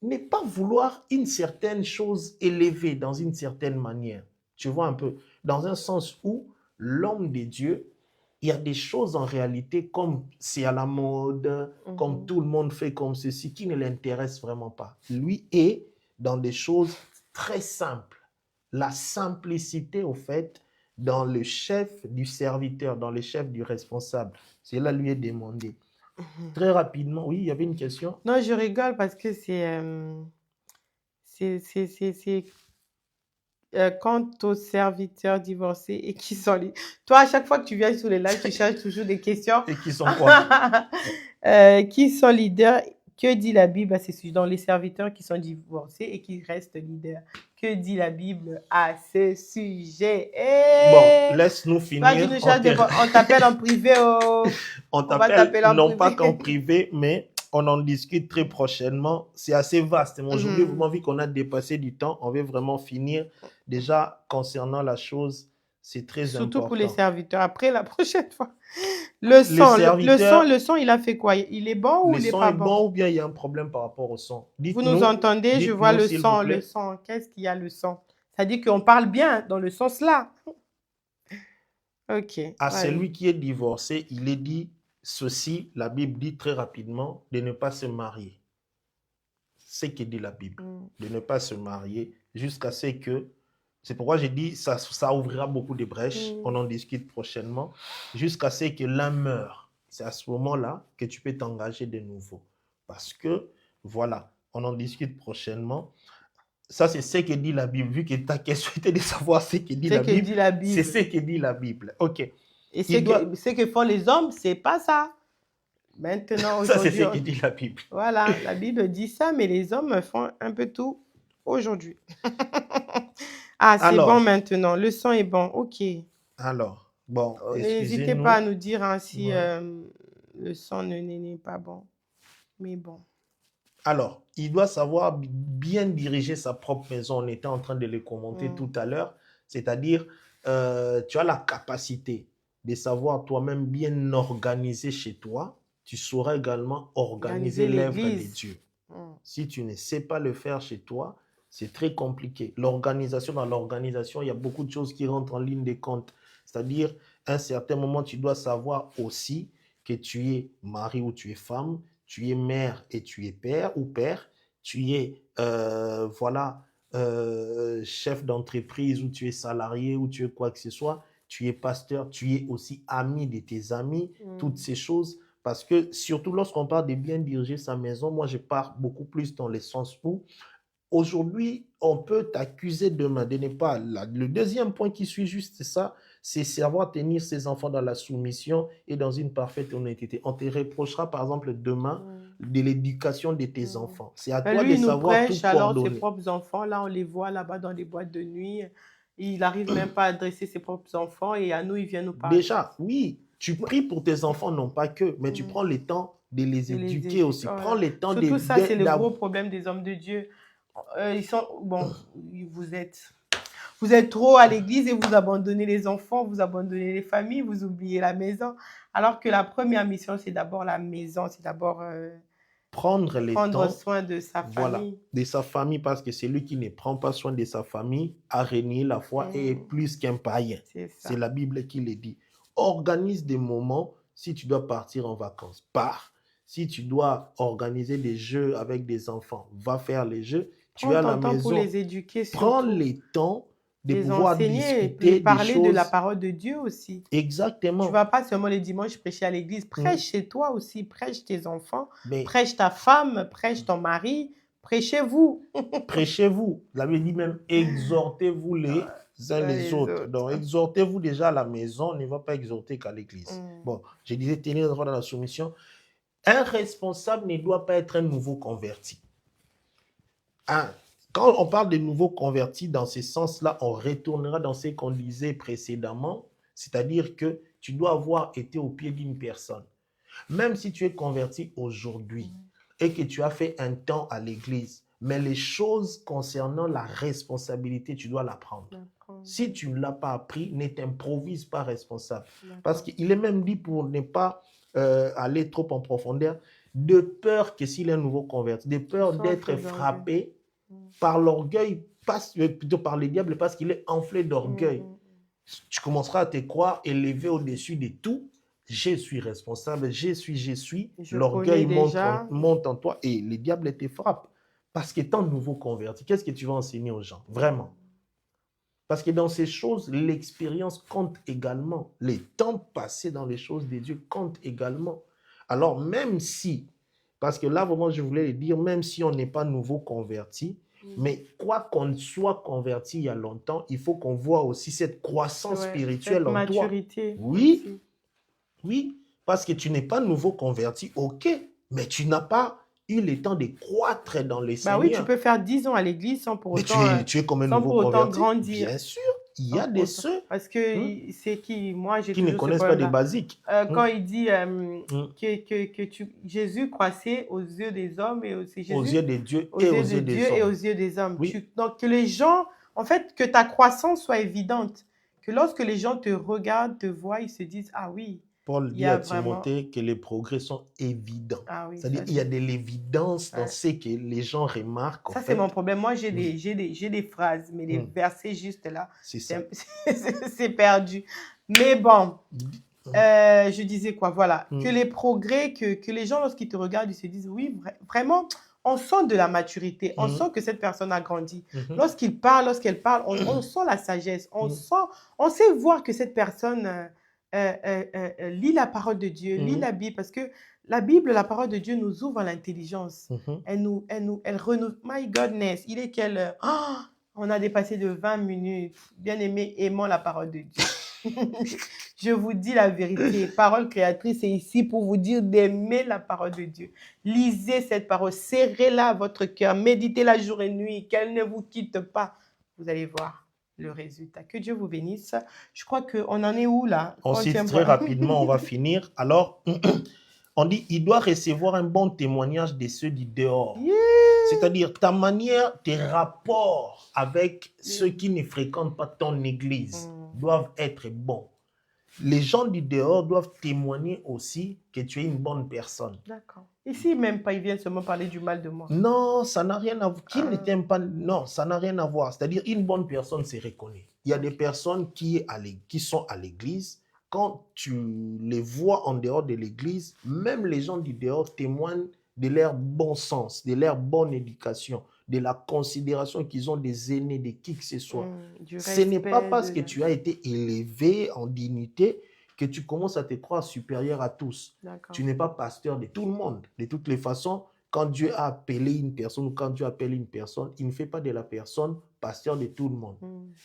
ne pas vouloir une certaine chose élevée dans une certaine manière. Tu vois un peu? Dans un sens où l'homme de Dieu, il y a des choses en réalité comme c'est à la mode, comme tout le monde fait comme ceci, qui ne l'intéresse vraiment pas. Lui est dans des choses très simples. La simplicité, au fait, dans le chef du serviteur, dans le chef du responsable, cela lui est demandé. Très rapidement, oui, il y avait une question. Non, je rigole parce que quant aux serviteurs divorcés et qui sont les... Toi, à chaque fois que tu viens sur les lives, tu cherches toujours des questions. Et qui sont quoi? Qui sont leaders? Que dit la Bible à ces sujets? Dans les serviteurs qui sont divorcés et qui restent leaders. Que dit la Bible à ce sujet? Bon, laisse-nous Toi, tu finir. nous cherches on t'appelle en privé. On On va t'appelle t'appeler en non pas privé. qu'en privé, mais on en discute très prochainement. C'est assez vaste. Mais aujourd'hui, Mhm. vraiment, vu qu'on a dépassé du temps, on veut vraiment finir. Déjà, concernant la chose, c'est très Surtout pour les important. serviteurs. Après, la prochaine fois. Le Les son, serviteurs, le son, il a fait quoi? Il est bon ou le il est son pas est bon? bon ou bien il y a un problème par rapport au son? Vous nous entendez? Je vois Dites-nous, le s'il vous son, le plaît. son. Qu'est-ce qu'il y a le son? Ça dit qu'on parle bien dans le sens là. Ok, À allez. celui qui est divorcé, il est dit ceci, la Bible dit très rapidement, de ne pas se marier. C'est ce que dit la Bible, de ne pas se marier jusqu'à ce que, c'est pourquoi j'ai dit, ça ouvrira beaucoup de brèches, on en discute prochainement, jusqu'à ce que l'un meure. C'est à ce moment-là que tu peux t'engager de nouveau. Parce que, voilà, on en discute prochainement. Ça, c'est ce que dit la Bible. Vu que ta question était de savoir ce que dit la Bible, c'est ce que dit la Bible. OK. Et ce que font les hommes, c'est pas ça. Maintenant, Ça, c'est aujourd'hui, ce que dit la Bible. voilà, la Bible dit ça, mais les hommes font un peu tout aujourd'hui. Ah, c'est Alors, bon maintenant. Le son est bon. OK. alors, bon, N'hésitez pas à excusez-nous. nous dire hein, si Ouais. le son n'est pas bon. Mais bon. Alors, il doit savoir bien diriger sa propre maison. On était en train de le commenter tout à l'heure. C'est-à-dire, tu as la capacité de savoir toi-même bien organiser chez toi. Tu sauras également organiser l'œuvre de l'église. Dieu. Si tu ne sais pas le faire chez toi, c'est très compliqué. L'organisation, dans l'organisation, il y a beaucoup de choses qui rentrent en ligne de compte. C'est-à-dire, à un certain moment, tu dois savoir aussi que tu es mari ou tu es femme, tu es mère et tu es père ou père, tu es, voilà, chef d'entreprise ou tu es salarié ou tu es quoi que ce soit, tu es pasteur, tu es aussi ami de tes amis, toutes ces choses. Parce que surtout lorsqu'on parle de bien diriger sa maison, moi je pars beaucoup plus dans le sens où aujourd'hui, on peut t'accuser demain de ne pas. Le deuxième point qui suit juste ça, c'est savoir tenir ses enfants dans la soumission et dans une parfaite honnêteté. On te reprochera par exemple demain de l'éducation de tes enfants. C'est à toi Lui, de il nous savoir tout prêche alors ses coordonner. propres enfants. Là, on les voit là-bas dans les boîtes de nuit. Il n'arrive même pas à adresser ses propres enfants et à nous, il vient nous parler. Déjà, oui, tu pries pour tes enfants, non pas que, mais tu prends le temps de les éduquer aussi. Prends le temps Surtout ça, c'est le gros problème des hommes de Dieu. Ils sont, bon, vous êtes trop à l'église et vous abandonnez les enfants, vous abandonnez les familles, vous oubliez la maison. Alors que la première mission, c'est d'abord la maison, c'est d'abord prendre soin de sa famille. Voilà, de sa famille, parce que celui qui ne prend pas soin de sa famille a renié la foi et est plus qu'un païen. C'est la Bible qui le dit. Organise des moments, si tu dois partir en vacances, pars. Si tu dois organiser des jeux avec des enfants, va faire les jeux. Tu es à la maison, pour les éduquer, prends le temps de pouvoir enseigner, discuter et parler des choses. de la parole de Dieu aussi. Exactement. Tu ne vas pas seulement les dimanches prêcher à l'église, prêche chez toi aussi, prêche tes enfants, prêche ta femme, prêche ton mari, prêchez-vous. Prêchez-vous. La Bible dit même exhortez-vous les uns les autres. Donc, exhortez-vous déjà à la maison, on ne va pas exhorter qu'à l'église. Bon, je disais tenir les enfants dans la soumission. Un responsable ne doit pas être un nouveau converti. Quand on parle de nouveaux convertis, dans ce sens-là, on retournera dans ce qu'on disait précédemment, c'est-à-dire que tu dois avoir été au pied d'une personne. Même si tu es converti aujourd'hui et que tu as fait un temps à l'église, mais les choses concernant la responsabilité, tu dois l'apprendre. Si tu ne l'as pas appris, ne t'improvise pas responsable. Parce qu'il est même dit, pour ne pas aller trop en profondeur, de peur que s'il est un nouveau converti, de peur d'être frappé par l'orgueil, plutôt par le diable, parce qu'il est enflé d'orgueil. Tu commenceras à te croire élevé au-dessus de tout. Je suis responsable, je suis. L'orgueil monte en toi et le diable te frappe. Parce qu'étant nouveau converti, qu'est-ce que tu vas enseigner aux gens? Vraiment. Parce que dans ces choses, l'expérience compte également. Les temps passés dans les choses de Dieu comptent également. Alors même si, parce que là vraiment je voulais le dire, même si on n'est pas nouveau converti, Mais quoi qu'on soit converti il y a longtemps, il faut qu'on voit aussi cette croissance Ouais, spirituelle cette en toi. maturité Oui, aussi. oui, parce que tu n'es pas nouveau converti, ok, mais tu n'as pas eu le temps de croître dans le Bah oui, tu Seigneur. peux faire 10 ans à l'église Mais tu es comme un sans nouveau pour autant converti, grandir. bien sûr. Il y Sans a pour des autant. ceux Parce que hmm, c'est qui, moi j'ai qui ne toujours ce connaissent pas des problème-là. basiques. Quand Hmm, il dit hmm. Jésus croissait aux yeux des hommes et c'est Aux Jésus yeux de Dieu aux et aux yeux de yeux Dieu des et aux hommes. yeux des hommes. Oui, Donc que les gens, en fait, que ta croissance soit évidente. Que lorsque les gens te regardent, te voient, ils se disent, ah oui, Paul il y dit à a vraiment, Timothée que les progrès sont évidents. ah oui, C'est-à-dire ça il y a c'est, de l'évidence dans ouais. ce que les gens remarquent en Ça c'est mon fait. problème. Moi Oui, j'ai des phrases, mais les hmm, versets juste là, c'est ça. c'est perdu. Mais bon. Hmm, Je disais quoi, voilà, que hmm, les progrès, que les gens, lorsqu'ils te regardent, ils se disent, oui, vraiment, on sent de la maturité, on hmm, sent que cette personne a grandi. mhm, Lorsqu'il parle, lorsqu'elle parle, on sent la sagesse, hmm, on sait voir que cette personne lit la parole de Dieu, lit hmm, la Bible, parce que la Bible, la parole de Dieu nous ouvre à l'intelligence. mhm. Elle renouvelle. My goodness, il est quelle heure? Ah, on a dépassé de 20 minutes. Bien aimé, aimons la parole de Dieu. Je vous dis la vérité. Parole créatrice est ici pour vous dire d'aimer la parole de Dieu. Lisez cette parole, serrez-la à votre cœur, méditez-la jour et nuit, qu'elle ne vous quitte pas. Vous allez voir le résultat. Que Dieu vous bénisse. Je crois qu'on en est où là? On On tient cite très pas. rapidement, on va finir. Alors, on dit, il doit recevoir un bon témoignage de ceux du dehors. Yeah. C'est-à-dire, ta manière, tes rapports avec ceux qui ne fréquentent pas ton église doivent être bons. Les gens du dehors doivent témoigner aussi que tu es une bonne personne. D'accord. Ici, même pas, ils viennent seulement parler du mal de moi. Non, ça n'a rien à voir. Qui ne t'aime pas, non, ça n'a rien à voir. C'est-à-dire, une bonne personne, c'est reconnu. Il y a des personnes qui sont à l'église. Quand tu les vois en dehors de l'église, même les gens du dehors témoignent de leur bon sens, de leur bonne éducation, de la considération qu'ils ont des aînés, de qui que ce soit. Du Ce n'est pas respect. parce que tu as été élevé en dignité que tu commences à te croire supérieur à tous. D'accord. Tu n'es pas pasteur de tout le monde. De toutes les façons, quand Dieu a appelé une personne ou quand Dieu appelle une personne, il ne fait pas de la personne pasteur de tout le monde.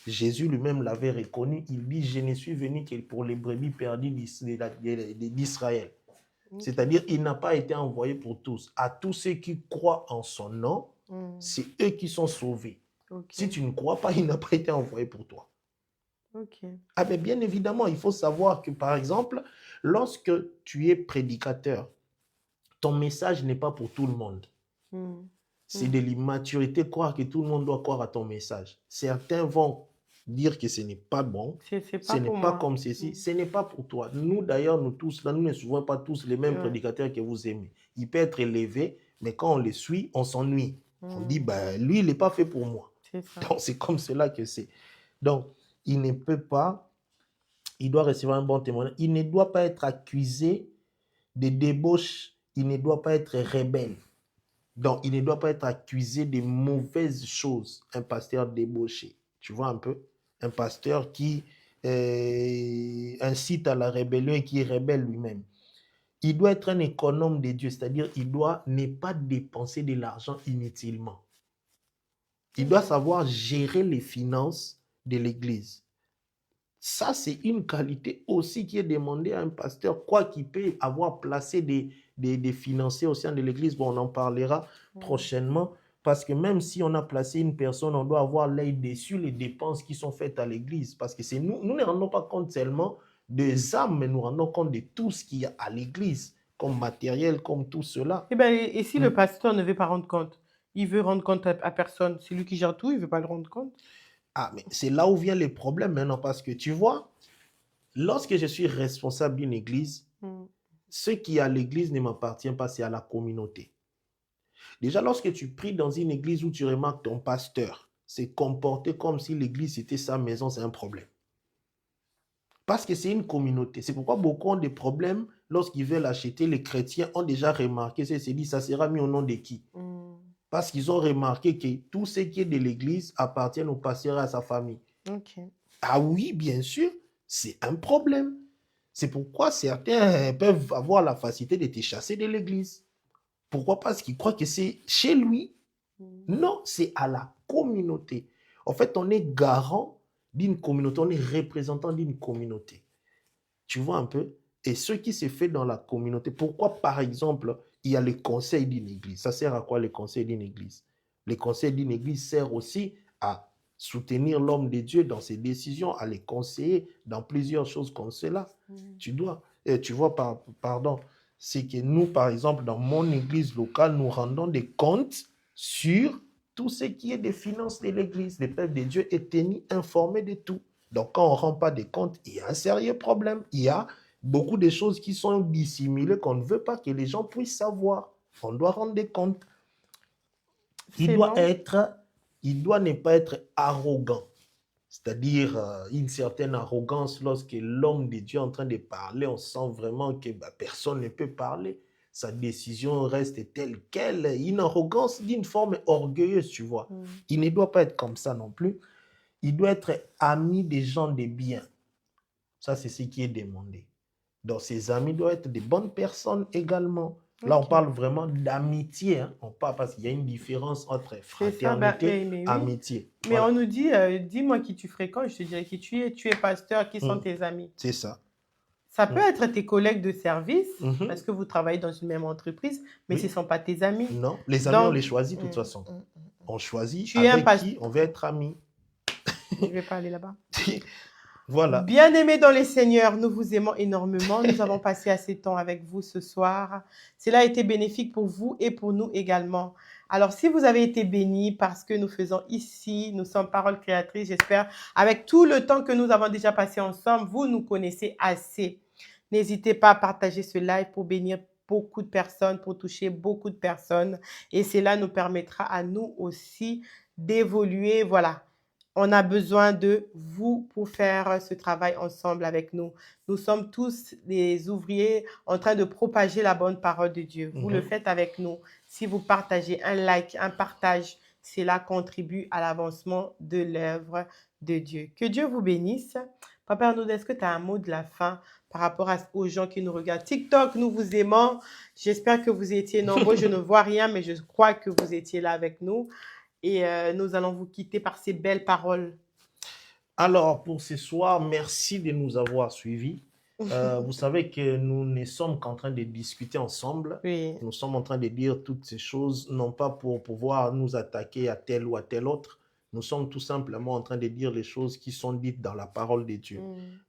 Jésus lui-même l'avait reconnu. Il dit, je ne suis venu que pour les brebis perdues d'Israël. C'est-à-dire, il n'a pas été envoyé pour tous. À tous ceux qui croient en son nom, c'est eux qui sont sauvés. Si tu ne crois pas, il n'a pas été envoyé pour toi. Ah ben bien évidemment, il faut savoir que, par exemple, lorsque tu es prédicateur, ton message n'est pas pour tout le monde. C'est de l'immaturité croire que tout le monde doit croire à ton message. Certains vont dire que ce n'est pas bon, ce n'est pas comme ceci, ce n'est pas pour toi. Nous d'ailleurs, nous tous, là, nous ne suivons pas tous les mêmes prédicateurs que vous aimez. Il peut être élevé, mais quand on les suit, on s'ennuie. On dit, ben, lui, il n'est pas fait pour moi. Donc c'est comme cela que c'est. Donc, il ne peut pas, il doit recevoir un bon témoignage. Il ne doit pas être accusé de débauche, il ne doit pas être rebelle. Donc, il ne doit pas être accusé de mauvaises choses, un pasteur débauché. Tu vois un peu? Un pasteur qui incite à la rébellion et qui est rebelle lui-même. Il doit être un économe de Dieu, c'est-à-dire il doit ne pas dépenser de l'argent inutilement. Il doit savoir gérer les finances de l'Église. Ça, c'est une qualité aussi qui est demandée à un pasteur, quoi qu'il peut avoir placé des financiers au sein de l'Église. Bon, on en parlera prochainement, parce que même si on a placé une personne, on doit avoir l'œil dessus les dépenses qui sont faites à l'Église, parce que c'est nous ne rendons pas compte seulement des âmes, mais nous rendons compte de tout ce qu'il y a à l'Église, comme matériel, comme tout cela. Et si le pasteur ne veut pas rendre compte, il veut rendre compte à personne, c'est lui qui gère tout, il ne veut pas le rendre compte. Ah, mais c'est là où vient le problème maintenant, parce que tu vois, lorsque je suis responsable d'une église, ce qui est à l'église ne m'appartient pas, c'est à la communauté. Déjà, lorsque tu pries dans une église où tu remarques ton pasteur s'est comporté comme si l'église était sa maison, c'est un problème. Parce que c'est une communauté. C'est pourquoi beaucoup ont des problèmes lorsqu'ils veulent acheter. Les chrétiens ont déjà remarqué, c'est dit, ça sera mis au nom de qui? Parce qu'ils ont remarqué que tout ce qui est de l'église appartient au pasteur et à sa famille. Ah oui, bien sûr, c'est un problème. C'est pourquoi certains peuvent avoir la facilité de te chasser de l'église. Pourquoi? Parce qu'ils croient que c'est chez lui. Non, c'est à la communauté. En fait, on est garant d'une communauté, on est représentant d'une communauté. Tu vois un peu? Et ce qui se fait dans la communauté, pourquoi par exemple, il y a le conseil d'une église? Ça sert à quoi le conseil d'une église? Le conseil d'une église sert aussi à soutenir l'homme de Dieu dans ses décisions, à les conseiller dans plusieurs choses comme cela. Tu vois, pardon, c'est que nous, par exemple, dans mon église locale, nous rendons des comptes sur tout ce qui est des finances de l'église. Le peuple de Dieu est tenu informé de tout. Donc, quand on ne rend pas des comptes, il y a un sérieux problème. Il y a beaucoup de choses qui sont dissimulées qu'on ne veut pas que les gens puissent savoir. On doit rendre des comptes. Il doit ne pas être arrogant. C'est-à-dire une certaine arrogance lorsque l'homme de Dieu est en train de parler, on sent vraiment que personne ne peut parler. Sa décision reste telle qu'elle. Une arrogance d'une forme orgueilleuse, tu vois. Il ne doit pas être comme ça non plus. Il doit être ami des gens de bien. Ça, c'est ce qui est demandé. Donc, ses amis doivent être des bonnes personnes également. Là, on parle vraiment d'amitié. Hein. On parle parce qu'il y a une différence entre fraternité et amitié. Mais voilà. On nous dit, dis-moi qui tu fréquentes, je te dirai qui tu es. Tu es pasteur, qui sont tes amis? C'est ça. Ça peut être tes collègues de service, parce que vous travaillez dans une même entreprise, mais ce ne sont pas tes amis. Non, les amis, on les choisit de toute façon. On choisit avec qui on veut être amis. Je ne vais pas aller là-bas. Voilà. Bien-aimés dans les Seigneurs, nous vous aimons énormément. Nous avons passé assez de temps avec vous ce soir. Cela a été bénéfique pour vous et pour nous également. Alors, si vous avez été bénis par ce que nous faisons ici, nous sommes Paroles Créatrices, j'espère, avec tout le temps que nous avons déjà passé ensemble, vous nous connaissez assez. N'hésitez pas à partager ce live pour bénir beaucoup de personnes, pour toucher beaucoup de personnes. Et cela nous permettra à nous aussi d'évoluer. Voilà. On a besoin de vous pour faire ce travail ensemble avec nous. Nous sommes tous des ouvriers en train de propager la bonne parole de Dieu. Vous le faites avec nous. Si vous partagez un like, un partage, cela contribue à l'avancement de l'œuvre de Dieu. Que Dieu vous bénisse. Papa Arnaud, est-ce que tu as un mot de la fin par rapport aux gens qui nous regardent? TikTok, nous vous aimons. J'espère que vous étiez nombreux. Je ne vois rien, mais je crois que vous étiez là avec nous. Et nous allons vous quitter par ces belles paroles. Alors, pour ce soir, merci de nous avoir suivis. Vous savez que nous ne sommes qu'en train de discuter ensemble. Oui. Nous sommes en train de dire toutes ces choses, non pas pour pouvoir nous attaquer à tel ou à tel autre. Nous sommes tout simplement en train de dire les choses qui sont dites dans la parole de Dieu.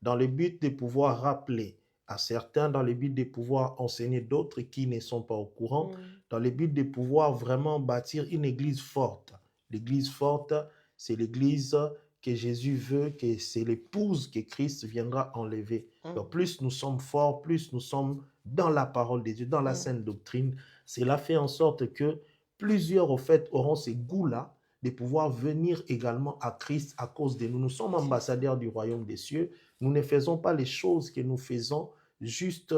Dans le but de pouvoir rappeler à certains, dans le but de pouvoir enseigner d'autres qui ne sont pas au courant, dans le but de pouvoir vraiment bâtir une église forte. L'église forte, c'est l'église que Jésus veut, que c'est l'épouse que Christ viendra enlever. Donc plus nous sommes forts, plus nous sommes dans la parole de Dieu, dans la sainte doctrine, cela fait en sorte que plusieurs, au fait, auront ce goût-là de pouvoir venir également à Christ à cause de nous. Nous sommes ambassadeurs du royaume des cieux. Nous ne faisons pas les choses que nous faisons juste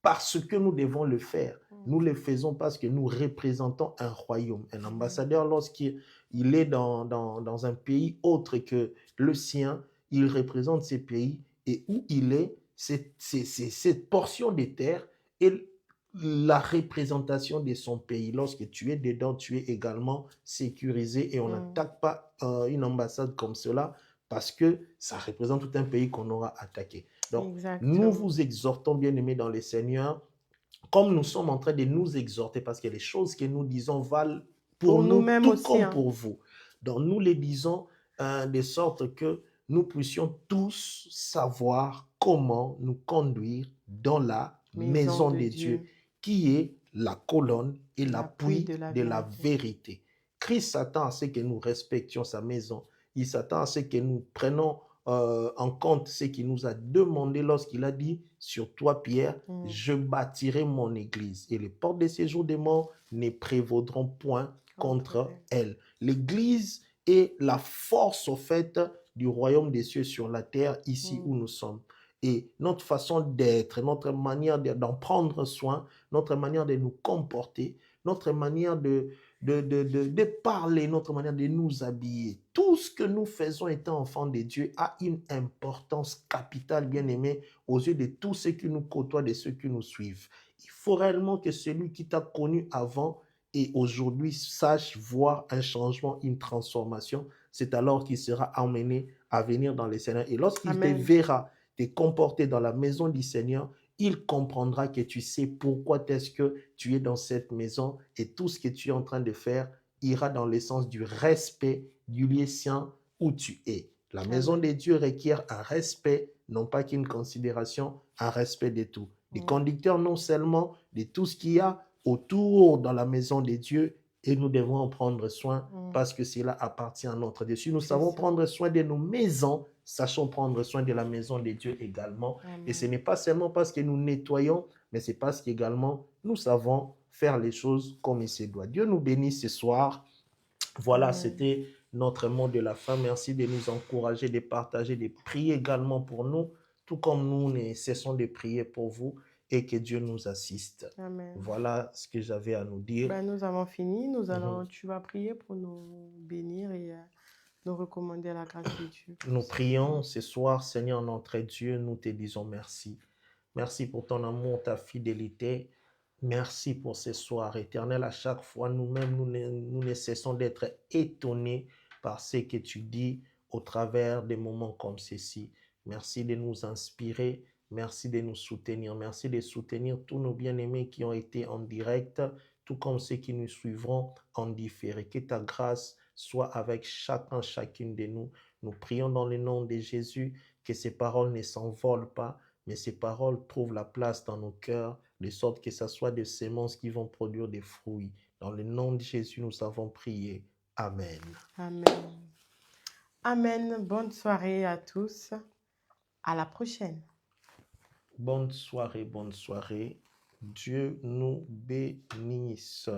parce que nous devons le faire. Nous le faisons parce que nous représentons un royaume. Un ambassadeur, lorsqu'il est dans un pays autre que le sien, il représente ce pays et où il est, cette portion de terre est la représentation de son pays. Lorsque tu es dedans, tu es également sécurisé et on n'attaque pas une ambassade comme cela parce que ça représente tout un pays qu'on aura attaqué. Donc, nous vous exhortons, bien-aimés dans le Seigneur, comme nous sommes en train de nous exhorter, parce que les choses que nous disons valent pour nous tout aussi, comme pour vous. Donc, nous les disons de sorte que nous puissions tous savoir comment nous conduire dans la maison de Dieu, qui est la colonne et l'appui de la vérité. Christ s'attend à ce que nous respections sa maison. Il s'attend à ce que nous prenions en compte ce qu'il nous a demandé lorsqu'il a dit « Sur toi, Pierre, je bâtirai mon église et les portes de séjour des morts ne prévaudront point contre elle. » L'église est la force, au fait, du royaume des cieux sur la terre, ici où nous sommes. Et notre façon d'être, notre manière d'en prendre soin, notre manière de nous comporter, notre manière de parler, notre manière de nous habiller. Tout ce que nous faisons étant enfants de Dieu a une importance capitale, bien aimé, aux yeux de tous ceux qui nous côtoient, de ceux qui nous suivent. Il faut réellement que celui qui t'a connu avant, et aujourd'hui sache voir un changement, une transformation, c'est alors qu'il sera amené à venir dans le Seigneur. Et lorsqu'il te Amen. verra te comporter dans la maison du Seigneur, il comprendra que tu sais pourquoi est-ce que tu es dans cette maison et tout ce que tu es en train de faire ira dans le sens du respect du lieu saint où tu es. La maison Amen. de Dieu requiert un respect, non pas qu'une considération, un respect de tout. Les conducteurs non seulement de tout ce qu'il y a autour dans la maison de Dieu, et nous devons en prendre soin parce que cela appartient à notre Dieu. Si nous C'est savons ça. prendre soin de nos maisons, sachons prendre soin de la maison de Dieu également. Et ce Amen. n'est pas seulement parce que nous nettoyons, mais c'est parce qu'également nous savons faire les choses comme il se doit. Dieu nous bénisse ce soir. Voilà, Amen. c'était notre mot de la fin. Merci de nous encourager, de partager, de prier également pour nous, tout comme nous ne cessons de prier pour vous et que Dieu nous assiste. Amen. Voilà ce que j'avais à nous dire. Ben, nous avons fini. Tu vas prier pour nous bénir et nous recommander à la grâce de Dieu. Nous prions ce soir, Seigneur notre Dieu, nous te disons merci. Merci pour ton amour, ta fidélité. Merci pour ce soir éternel. À chaque fois, nous-mêmes, nous ne cessons d'être étonnés par ce que tu dis au travers des moments comme ceci. Merci de nous inspirer. Merci de nous soutenir. Merci de soutenir tous nos bien-aimés qui ont été en direct, tout comme ceux qui nous suivront en différé. Que ta grâce soit avec chacun, chacune de nous. Nous prions dans le nom de Jésus, que ces paroles ne s'envolent pas, mais ces paroles trouvent la place dans nos cœurs, de sorte que ce soit des semences qui vont produire des fruits. Dans le nom de Jésus, nous avons prié. Amen. Amen. Amen. Bonne soirée à tous. À la prochaine. Bonne soirée, bonne soirée. Dieu nous bénisse.